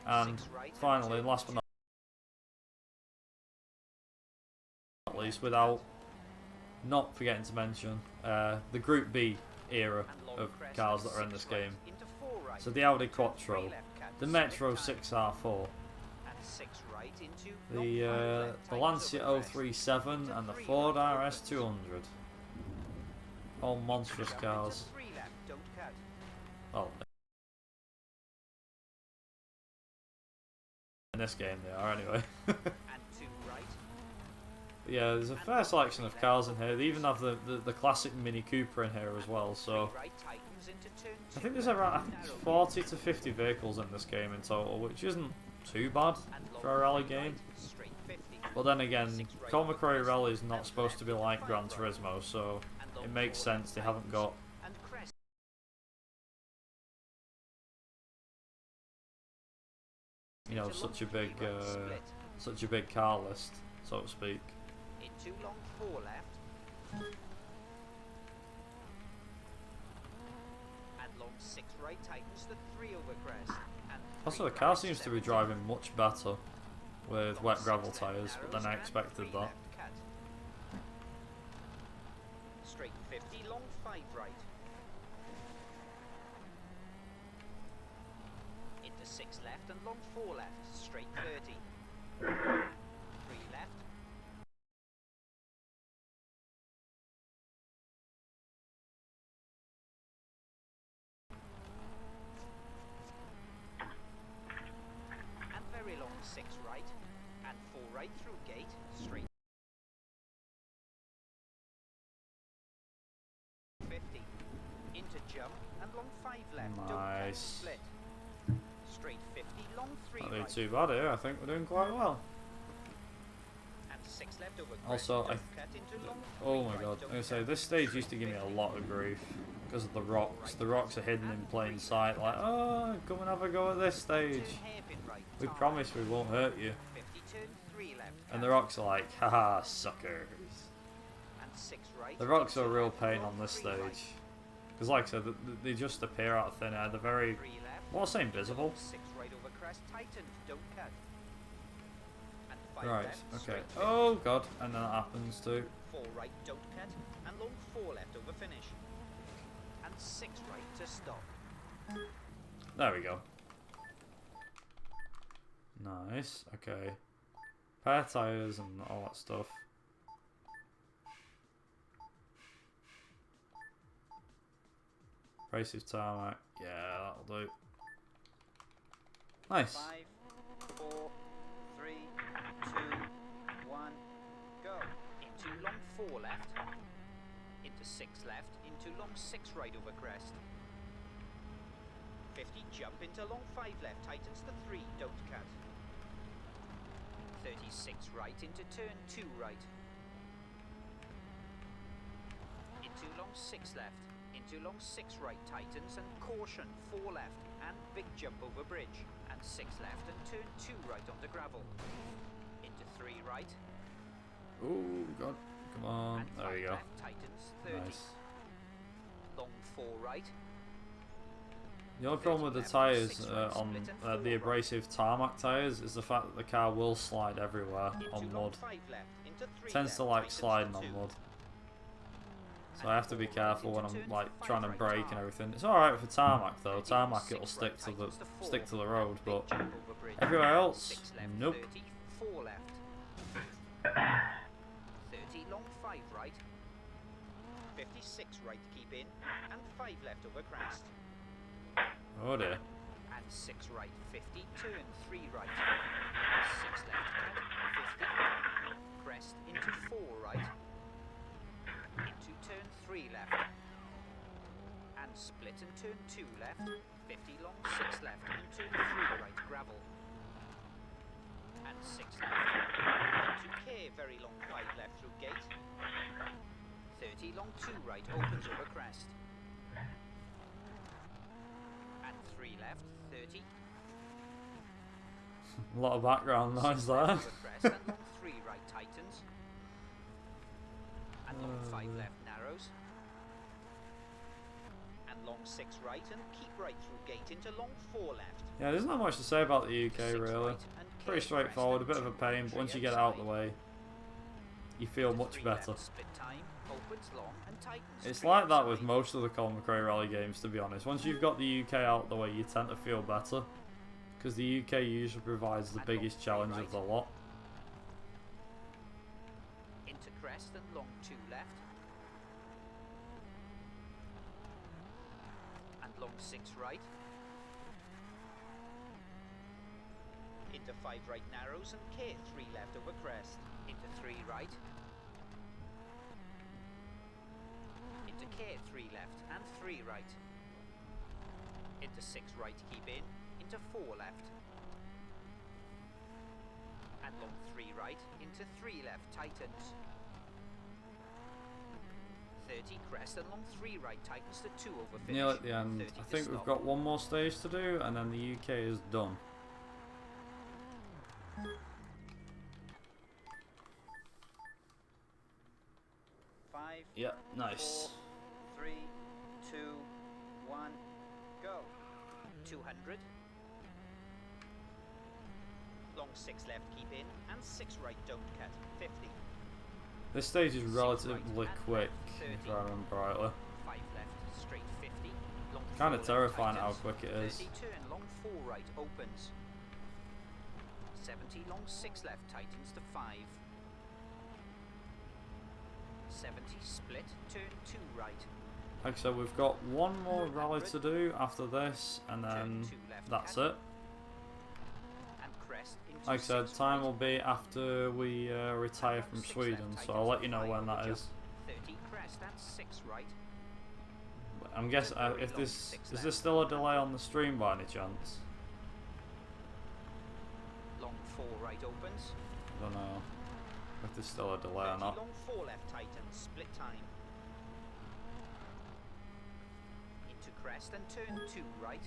And finally, last but not least, without not forgetting to mention, the Group B era of cars that are in this game. So the Audi Quattro, the Metro 6R4, the Lancia 037 and the Ford RS200. All monstrous cars. Well, in this game they are anyway. Yeah, there's a fair selection of cars in here. They even have the classic Mini Cooper in here as well. So I think there's around 40 to 50 vehicles in this game in total, which isn't too bad for a rally game. But then again, Colin McRae Rally is not supposed to be like Gran Turismo, so it makes sense they haven't got such a big car list, so to speak. Into long 4 left. And long 6 right tightens the 3 over crest. And Also, the car seems to be driving much better with wet gravel tyres, but then I expected that. Straight 50, long 5 right. Into 6 left and long 4 left. Straight 30. 3 left. And very long 6 right. And 4 right through gate. Straight 50. Into jump and long 5 left. Don't cut, Nice. split. Straight 50, long 3 Not right. doing too bad here. I think we're doing quite well. And 6 left over crest. Also, Don't cut into long oh 3 my right. god, Don't I was cut. gonna say, this stage used to give me a lot of grief because of the rocks. The rocks are hidden in plain sight, like, oh, come and have a go at this stage. Turn hairpin right. We Tarmac. promise we won't hurt you. 50 turn 3 left. And the rocks are like, haha, suckers. And 6 right. The rocks are a real into pain long on this 3 right. stage. Because like I said, they just appear out of thin air. They're very, 3 left. well, I'll say invisible. 6 right over crest, tightened, don't cut. And 5 Right, left, okay. straight 50. Oh god, and then that happens too. 4 right, don't cut. And long 4 left over finish. And 6 right to stop. There we go. Nice, okay. Pair tyres and all that stuff. Abrasive tarmac, yeah, that'll do. Nice. 5, 4, 3, 2, 1, go. Into long 4 left. Into 6 left. Into long 6 right over crest. 50, jump into long 5 left. Tightens the 3, don't cut. 36 right into turn 2 right. Into long 6 left. Into long 6 right, tightens and caution 4 left and big jump over bridge and 6 left and turn 2 right onto gravel. Into 3 right. Oh god, come on. And There 5 we go. left, tightens 30. Nice. Long 4 right. The only problem with the tyres on the abrasive tarmac tyres is the fact that the car will slide everywhere on Into long mud. 5 left. Into 3 Tends left, to like tightens sliding the on 2. mud. So I have to be careful when I'm like trying to brake and everything. It's alright for tarmac though. Tarmac it'll stick to the road, but Big jump over bridge. everywhere else, 6 left, nope. 30, 4 left. 30 long 5 right. 56 right, keep in, and 5 left over crest. Oh dear. And 6 right, 50, turn 3 right. 6 left, cut, 50. Crest into 4 right. Into turn 3 left. And split and turn 2 left. 50 long, 6 left, and turn 3 right, gravel. And 6 left. Into K, very long, 5 left through gate. 30 long, 2 right, opens over crest. And 3 left, 30. A lot of background noise there. Over crest, and long 3 right, tightens. And long 5 left, narrows. And long 6 right, and keep right through gate into long 4 left. Yeah, there's not much to say about the UK 6 really. right, and K Pretty straightforward, a crest, bit of and a pain, 2 but once you three get it out of the outside. way, you feel Into much 3 better. left, split time, opens long, and tightens. It's 3 like that with outside. most of the Colin McRae rally games, to be honest. Once you've got the UK out of the way, you tend to feel better. Because the UK usually provides the And biggest long 3 challenge right. of the lot. Into crest and long 2 left. And long 6 right. Into 5 right narrows and K 3 left over crest. Into 3 right. Into K 3 left and 3 right. Into 6 right, keep in. Into 4 left. And long 3 right. Into 3 left, tightens. 30 crest and long 3 right, tightens to 2 over finish. Nearly at the end. 30 I to think we've stop. got one more stage to do, and then the UK is done. 5, Yeah, nice. 4, 3, 2, 1, go. 200. Long 6 left, keep in, and 6 right, don't cut. 50. This stage is 6 relatively right, and quick, left, 30. if I remember rightly. 5 left, straight 50. Long Kind 4 of left, terrifying how tightens. quick it is. 30 turn, long 4 right, opens. 70 long 6 left, tightens to 5. 70 split, turn 2 right. Like I said, we've got one more rally to do after this, and then Turn 2 left, that's cut, it. and crest into Like I said, 6 time right. will be after we retire And from 6 Sweden, left, so I'll let you know tightens when to that 5 is. 30 crest and 6 right. I'm guessing if this is there still a delay on the stream by any chance? Long 4 right opens. I don't know if there's still a delay or 30 not. long 4 left tightens, split time. Into crest and turn 2 right.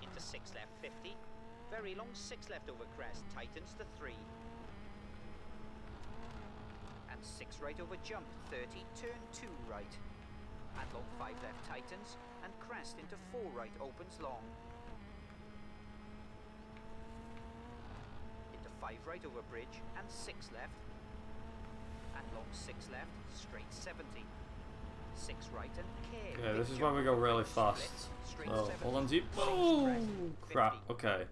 Into 6 left 50. Very long 6 left over crest, tightens to 3. And 6 right over jump, 30, turn 2 right. And long 5 left tightens, and crest into 4 right, opens long. Into 5 right over bridge, and 6 left. And long 6 left, straight 70. 6 right and K. Okay, big this is where jump, we go really split, fast. straight So 70. hold on to you. Six Oh crest, crap! 50. Okay,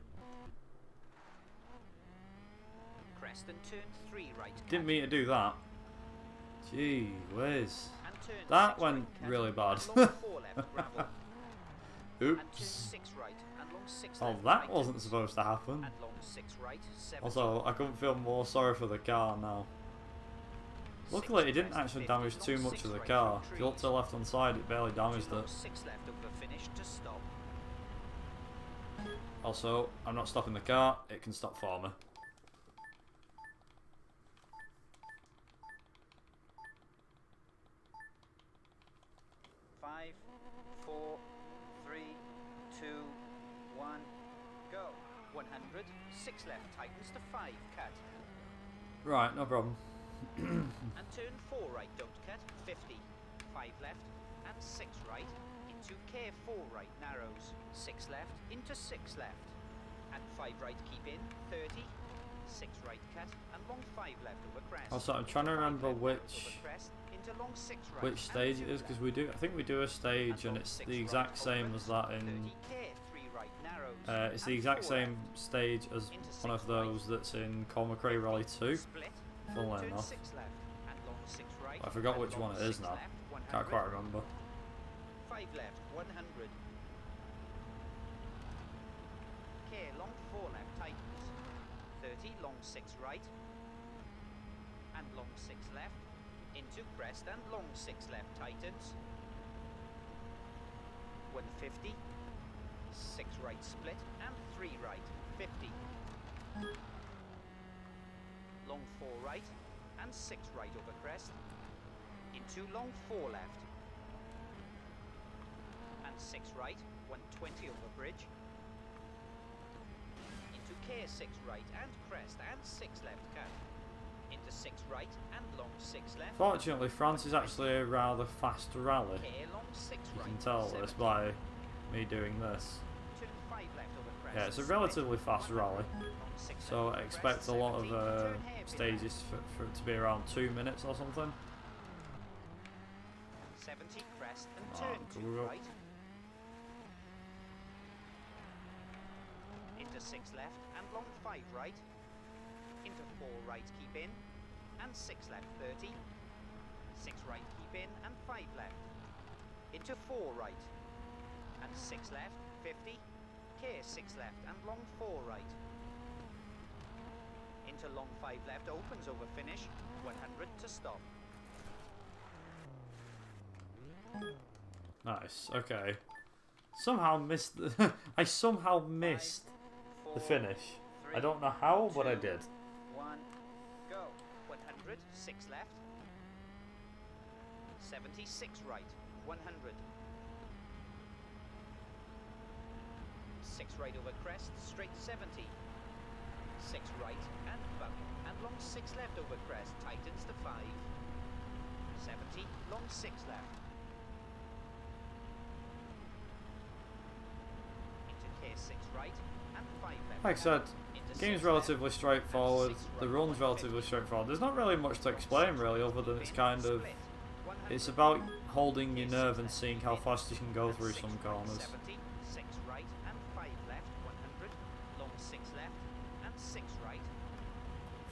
Crest and turn 3 right. didn't cut, mean to do that. Gee whiz. and turn That 6 went right, cut, really bad. and long 4 left, gravel. And turn Oops. 6 right, and long 6 Oh, left, that wasn't tightens. supposed to happen. And long 6 right, 70. Also, I couldn't feel more sorry for the car now. 6 Luckily, it didn't crest, actually 50, damage long too much 6 of the right car. through If you look to the trees. left hand side, it barely damaged Long it. 6 left over finish to stop. Also, I'm not stopping the car, it can stop for me. 5, 4, 3, 2, 1, go. 100, 6 left, tightens to 5, cut. Right, no problem. And turn 4 right, don't cut, 50. 5 left, and 6 right, into K 4 right, narrows. 6 left, into 6 left. And 5 right, keep in, 30. 6 right cut, and long 5 left over crest. Also, I'm trying to Into 5 remember left, narrows which over crest, into long 6 right, which stage and it 2 is, because left. we do. I think we do a stage, and long it's 6 the right, exact same opens, as that in. 30K, 3 right, narrows. It's the and exact 4 same left. stage as Into one of 6 right. those that's in Colin McRae Rally 2. Split, Funnily turn enough. 6 left, and long 6 right. I forgot and which long one it is 6 now. left, 100. Can't quite remember. 5 left, 100. Care, long 4 left, tightens. 30, long 6 right. And long 6 left. Into crest and long 6 left, tightens. 150. 6 right split and 3 right, 50. Long 4 right and 6 right over crest. Into long 4 left. And 6 right, 120 over bridge. Into care 6 right and crest and 6 left cut. Into 6 right and long 6 left. Fortunately, France is actually a rather fast rally. Care long 6 You right. can tell this 70. by me doing this. Turn 5 left over crest. Yeah, it's a split, relatively fast 100. rally, Long 6 so left I over expect crest, a lot of 70. Turn heavy stages for it to be around 2 minutes or something. 70 crest and Ah, turn 2 cool. right. Into 6 left and long 5 right. Into 4 right, keep in. And 6 left, 30. 6 right, keep in. And 5 left. Into 4 right. And 6 left, 50. Care 6 left and long 4 right. Into long 5 left, opens over finish. 100 to stop. Nice. Okay. Somehow missed. I somehow missed the 4, finish. 3, I don't know how, but I 2, did. 1, go. 100, 6 left. 76 right, 100. 6 right over crest, straight 70. 6 right and bump, and long 6 left over crest, tightens to 5. 70, long 6 left. Into care 6 right, and 5 left. Like I said, Into the game's 6 relatively left, straightforward. and 6 The right, run's 150. relatively straightforward. There's not really much to explain, really, other than it's kind of. Split, 100. It's about holding your Care nerve 6 and left, seeing how in, fast you can go and through 6 some right, corners. 70, 6 right and 5 left, 100, long 6 left and 6 right.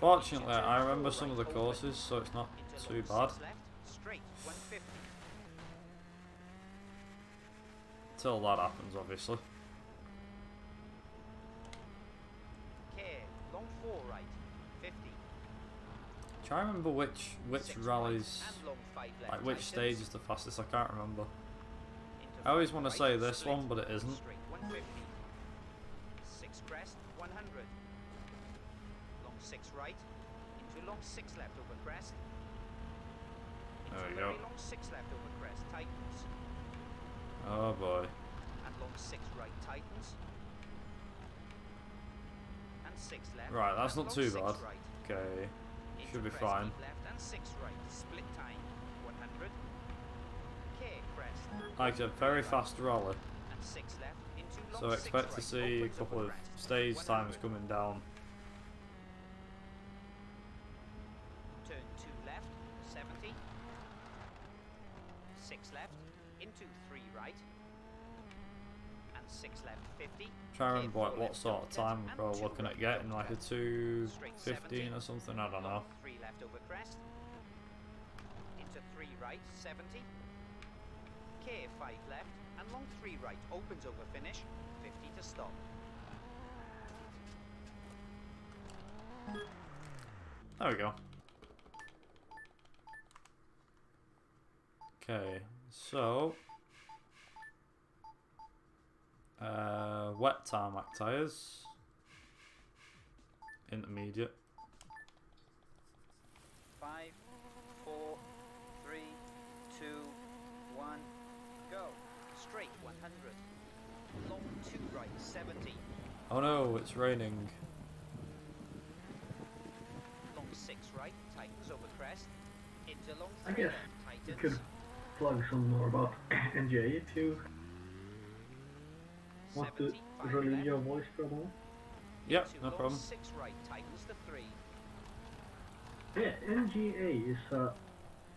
Fortunately, I remember some of the courses, so it's not Into too long bad. 6 left, straight 150. Till that happens, obviously. Care, long 4 right, 50. Try and remember which 6 rallies, right and long 5 left, like which tightens. stage is the fastest. I can't remember. Into I always 5 want to right, say this split, one, but it isn't. Straight 150. 6 crest, 100. Long 6 right, into long 6 left over crest. Into There we very go. long 6 left over crest, tightens. Oh boy. And long 6 right, tightens. And 6 left. Right, that's and not long too 6 bad. Right. Okay, Into should be crest, fine. keep left and 6 right, split time, 100. Care crest. Like I said, very fast rally. And 6 left into long So 6 expect to right, see a opens couple over of crest, stage 100. times coming down. Turn 2 left, 70. 6 left, into 3 right. And 6 left, 50. Try and remember Care what 4 left, sort of don't cut, time we're and probably 2 looking right, at getting, don't like a cut. 2:15 or something, I don't know. Long 3 left over crest. Into 3 right, 70. Care 5 left, and long 3 right, opens over finish, 50 to stop. There we go. Okay, so wet tarmac tyres, intermediate. 5, 4, 3, 2, 1, go. Straight 100. Long 2 right, 70. Oh no, it's raining. Long 6 right, tightens over crest. Into long I 3 guess left, you tightens. could plug some more about NGA if you want to 70, 5 relieve left. your voice for a moment. Yep, Into no long problem. 6 right, tightens to 3. Yeah, NGA is a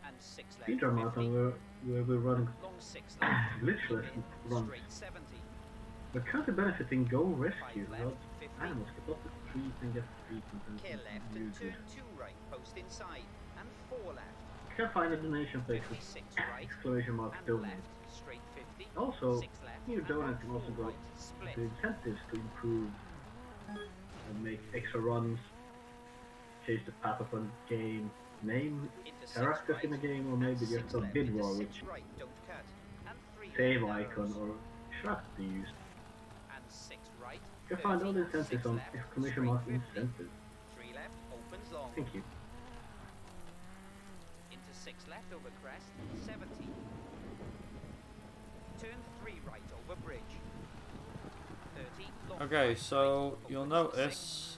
And 6 left, speedrun 50. marathon where we're running Long 6 left. glitchless in, runs. straight 70. We're currently benefiting Go Rescue, 5 that left, 50. animals get lots of trees and get treatment and Care left and really turn good. 2 right, post inside. And 4 left. can find a donation place with 56 right, exclamation mark and donate. left, straight 50. Also, 6 left, new donate and can also 4 go right, split. to incentives to improve and make extra runs, change the path of a game, name Into 6 characters right, in the game, or and maybe 6 just a left, bid into roll 6 which right, don't cut. And 3 save left icon arrows. or strategy used. And 6 right, You can find all the 30, incentives 6 on left, exclamation mark straight 50. incentives. 3 left, opens long. Thank you. Into 6 left over crest, 70. Turn 3 right over bridge. 30, long Okay, right, so right, you'll opens notice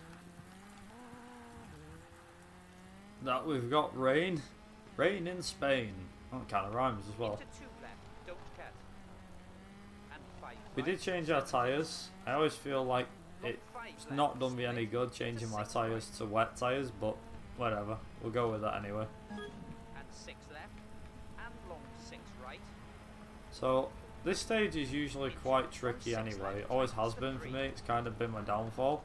that we've got rain. Rain in Spain. That kind of rhymes as well. Into 2 left, don't cut. And 5 We right, did change our 70. tyres. I always feel like Long it's 5 left, not done me any split. good changing Into my 6 tyres right. to wet tyres, but whatever. We'll go with that anyway. And 6 left, and long 6 right. So this stage is usually quite tricky anyway. It always has been for me. It's kind of been my downfall.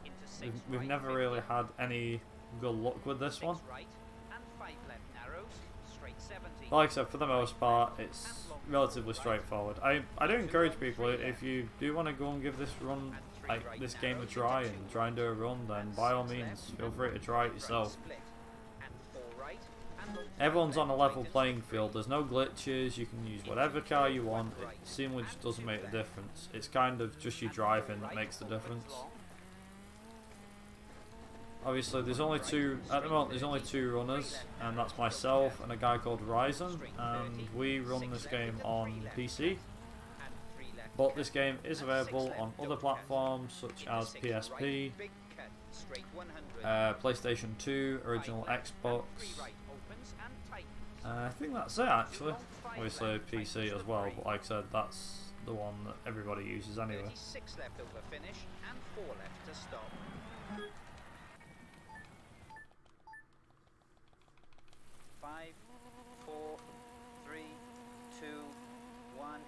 Into 6 We've right, never 50. really had any good luck with this 6 one. right, and 5 left narrows, straight 70. Like I said, for the most part, it's relatively straightforward. I do encourage people, if you do want to go and give this run, like this game a try and try and do a run, then by all means, feel free to try it yourself. Split. And 4 right, and long 5 Everyone's on a left, level tightens playing to 3. field, there's no glitches, you can use whatever car you want, it seemingly just doesn't make a difference. It's kind of just your driving that makes the difference. Obviously there's only two, at the moment there's only 2 runners, and that's myself and a guy called Ryzen, and we run this game on PC, but this game is available on other platforms such as PSP, PlayStation 2, original Xbox, I think that's it actually, obviously PC as well, but like I said, that's the one that everybody uses anyway. 36 left over finish and 4 left to stop. 5, 4, 3, 2, 1,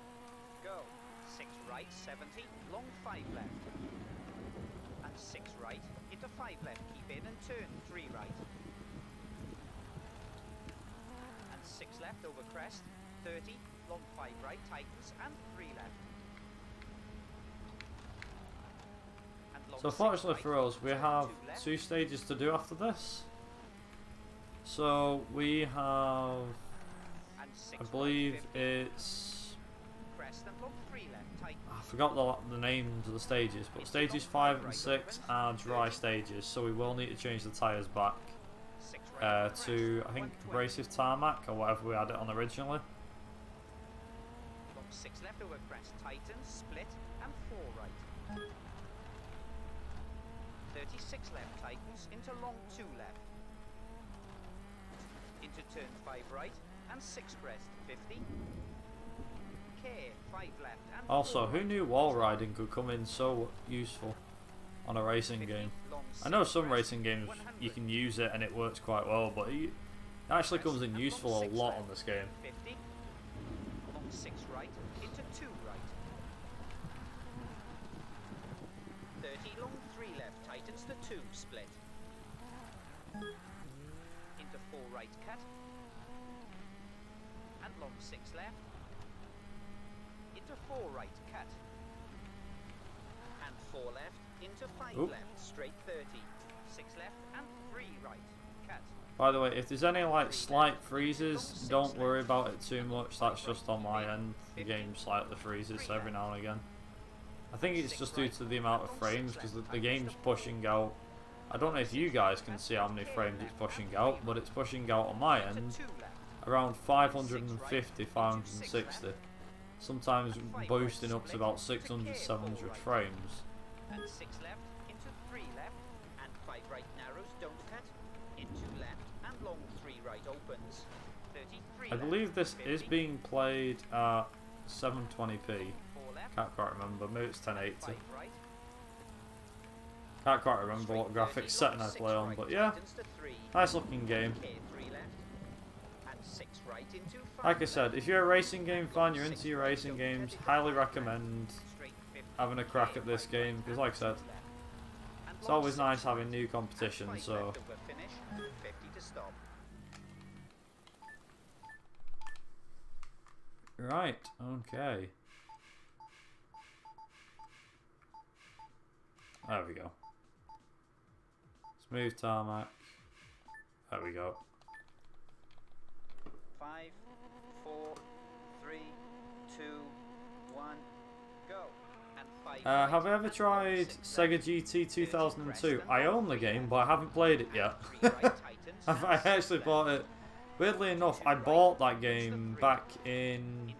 go. 6 right, 70, long 5 left. And 6 right, into 5 left, keep in and turn 3 right. And 6 left over crest, 30, long 5 right, tightens, and 3 left. And long So 6 fortunately right, for us, we turn have 2 left. 2 stages to do after this. So we have, And 6 I right, believe 50, it's, crest and long 3 left, tightens. I forgot the names of the stages, but stages 5 and 6 are dry stages, so we will need to change the tyres back 6 right over to, crest, I think, 120. abrasive tarmac, or whatever we had it on originally. Long 6 left over crest, tightens, split, and 4 right. 36 left, tightens, into long 2 left. Into turn 5 right, and 6 crest, 50. Care, 5 left, and Also, 4 who right. knew wall riding could come in so useful on a racing 50, game? long I know 6 some crest, racing games 100. you can use it and it works quite well, but it actually comes in useful a lot on this game. 50. Long 6 right, into 2 right. 30, long 3 left, tightens to 2, split. Into 4 right, cut. And long 6 left. Into 4 right, cut. And 4 left, into 5 Oop. left, straight 30. 6 left, and 3 right, cut. By the way, if there's any like slight freezes, don't worry about it too much. That's just on my end. The game slightly freezes every now and again. I think it's just due to the amount of frames, because the game's pushing out. I don't know if you guys can see how many frames it's pushing out, but it's pushing out on my Into end 2 left. around 550, 560. Sometimes boosting up to about 600, 700 frames. And 6 left, into 3 left, and 5 right narrows, don't cut, into left, and long 3 right opens, 33 I left, believe this is 50, being played at 720p. 4 left, Can't quite remember, maybe it's 1080. 5 right, Can't quite remember what straight 30, graphics setting I long 6 play on, right, but yeah, tightens to 3, nice looking game. K 3 left, and 6 right into 5 Like I said, if you're a racing game fan, you're into your racing games, highly recommend straight 50, having a crack at this game, because like I said, and it's long always 6 nice right, having new and competition, 5 so left over finish, 50 to stop. Right, okay. There we go. Smooth tarmac. There we go. 5, 4, 3, 2, 1, go. And 5 have I ever tried Sega GT 2002? I own the game, but I haven't played it yet. I actually bought it. Weirdly enough, I bought that game back in,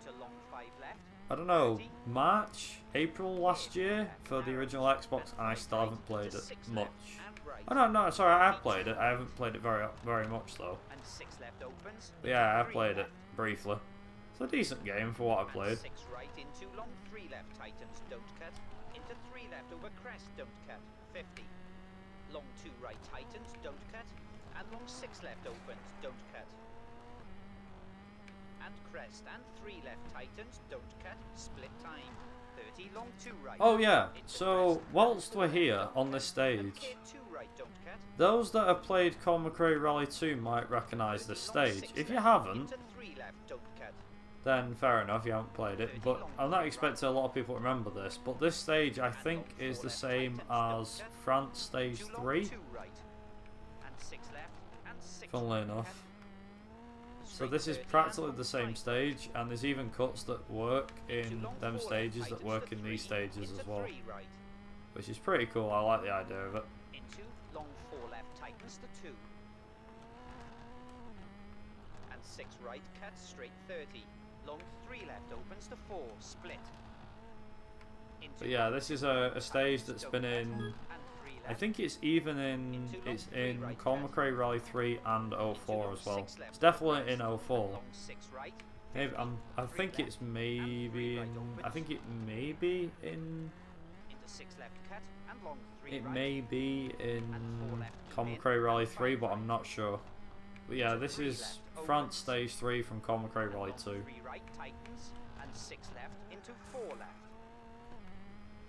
I don't know, March, April last year for the original Xbox, and I still haven't played it much. Oh no, sorry, I have played it. I haven't played it very much though. But yeah, I played it briefly. It's a decent game for what I played. 6 right into long 3 left tightens, don't cut. Into 3 left over crest, don't cut. 50. Long 2 right tightens, don't cut. And long 6 left opens, don't cut. And crest and 3 left tightens, don't cut. Split time. 30 long 2 right. Oh yeah, so whilst we're here on this stage, those that have played Colin McRae Rally 2 might recognise this stage. If you haven't, then fair enough, you haven't played it, but I'm not expecting a lot of people to remember this, but this stage I think is the same as France Stage 3, funnily enough. So this is practically the same stage, and there's even cuts that work in them stages that work in these stages as well, which is pretty cool. I like the idea of it. Into long 4 left tightens to 2. And 6 right cuts straight 30. Long 3 left opens to 4 split. But yeah, this is a stage that's been in, I think it's even in, it's in Colin McRae Rally 3 and 04 as well. It's definitely in 04. Maybe, I think it's maybe in, I think it may be in, it may be in Colin McRae Rally 3, but I'm not sure. But yeah, this is France Stage 3 from Colin McRae Rally 2. 3 right tightens and 6 left into 4 left.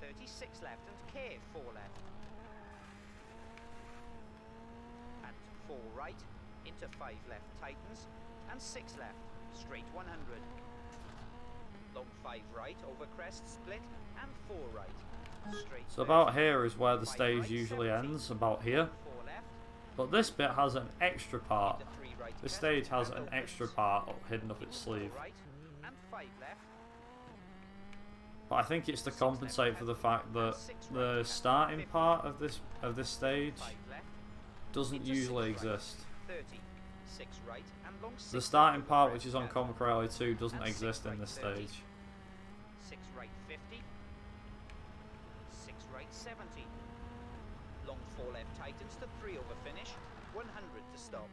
36 left and K 4 left. And 4 right into 5 left tightens and 6 left straight 100. Long 5 right over crest split and 4 right straight. So about here is where the stage usually ends, about here. But this bit has an extra part. This stage has an extra part hidden up its sleeve. But I think it's to compensate for the fact that the starting part of this stage doesn't usually exist. The starting part, which is on Colin McRae Rally 2, doesn't exist in this stage. 6 right 50. 6 right 70. Long 4 left tightens to 3 over finish. 100 to stop.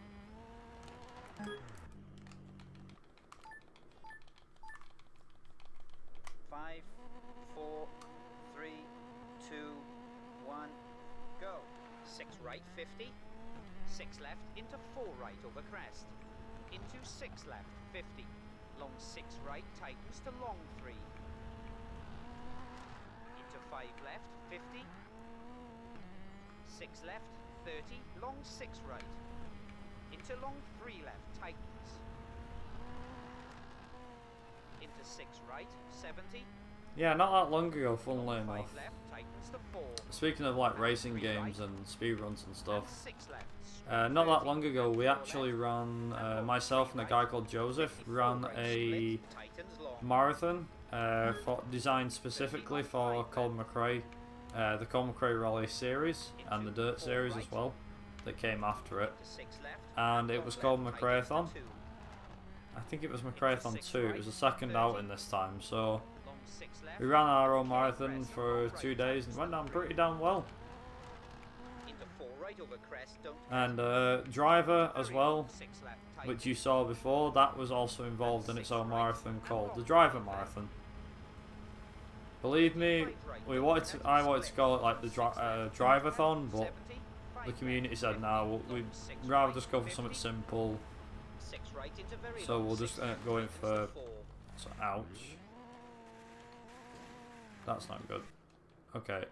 Five, 4, 3, 2, 1, go. 6 right 50. 6 left into 4 right over crest. Into 6 left 50. Long 6 right tightens to long 3. Into 5 left 50. 6 left 30. Long 6 right. Into long 3 left tightens. Into 6 right 70. Yeah, not that long ago, funnily enough. Left tightens to 4. Speaking of like racing games and speedruns and stuff, not that long ago we actually ran, myself and a guy called Joseph ran a marathon designed specifically for Colin McRae, the Colin McRae Rally series and the Dirt series as well that came after it, and it was called McRae-thon. I think it was McRae-thon 2, it was the second outing this time, so we ran our own marathon for 2 days and went down pretty damn well. And Driver as well, which you saw before, that was also involved in its own marathon called the Driver Marathon. Believe me, I wanted to call it like the Driver-thon, but the community said no, we'd rather just go for something simple. So we'll just end up going for, so, ouch. That's not good. Okay.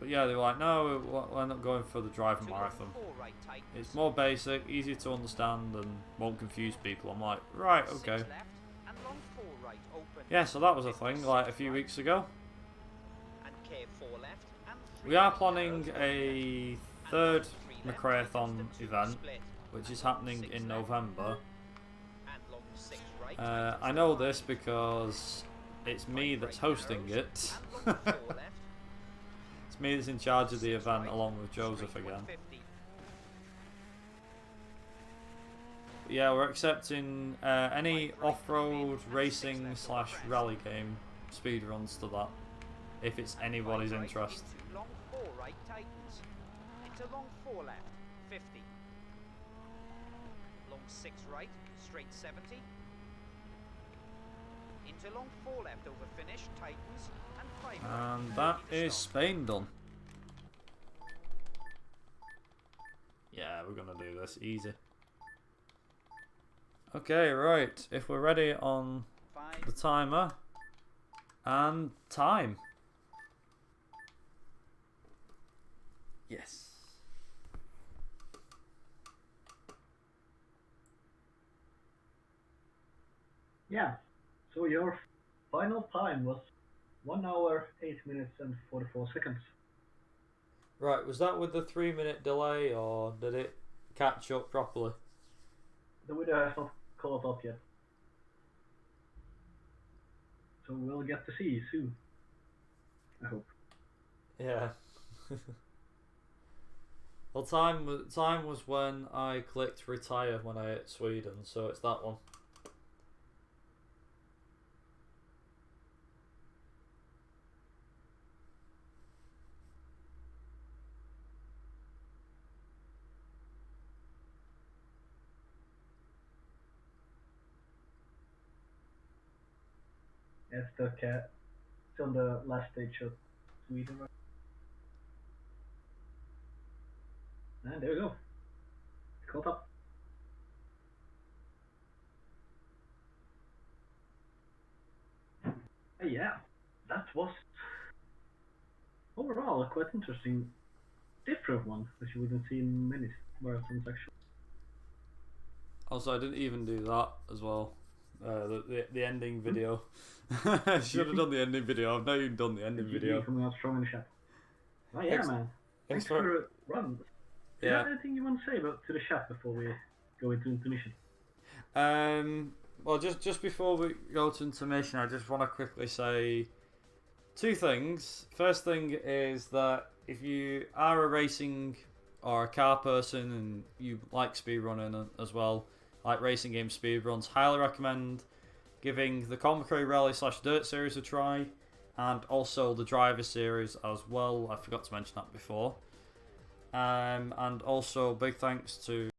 But yeah, they were like, no, we're not going for the driving Into marathon. long 4 right tightens. It's more basic, easy to understand, and won't confuse people. I'm like, right, 6 okay. left and long 4 right open. Yeah, so that was a thing, like a few weeks ago. And care 4 left and 3 We are right planning narrows a open. third And 3 left McRae-thon tightens to 2 event, split. which is And long happening 6 in left. November. And long 6 right I tightens know to this 5. because it's me 5 that's right hosting narrows. it. And long 4 left. It's me that's in charge of the 6 event right, along with Joseph straight again. 150. Yeah, we're accepting any off-road racing / rally game speedruns to that, if it's And anybody's 5 right interest. into long 4 right tightens. Into long 4 left, 50. Long 6 right, straight 70. Into long 4 left over finish, tightens, and 5 right. And that 30 to is stop. Spain done. Yeah, we're gonna do this easy. Okay, right. If we're ready on 5, the timer and time. Yes. Yeah. So your final time was 1 hour, 8 minutes and 44 seconds. Right, was that with the 3-minute delay or did it catch up properly? The video has not caught up yet. So we'll get to see soon. I hope. Yeah. Well, time was when I clicked retire when I hit Sweden, so it's that one. It's the cat. It's on the last stage of Sweden. Right? And there we go. Caught up. Yeah, that was overall a quite interesting, different one that you wouldn't see in many marathons actually. Also, I didn't even do that as well. The ending video. I should have done the ending video. I've not even done the ending video. Coming out strong in the chat. Oh yeah, man. Thanks for run. Do you have anything you want to say about to the chat before we go into intermission? Well, just before we go to intermission, I just want to quickly say 2 things. First thing is that if you are a racing or a car person and you like speedrunning as well, like racing game speedruns, highly recommend giving the McRae Rally / Dirt series a try, and also the Driver series as well. I forgot to mention that before. And also big thanks to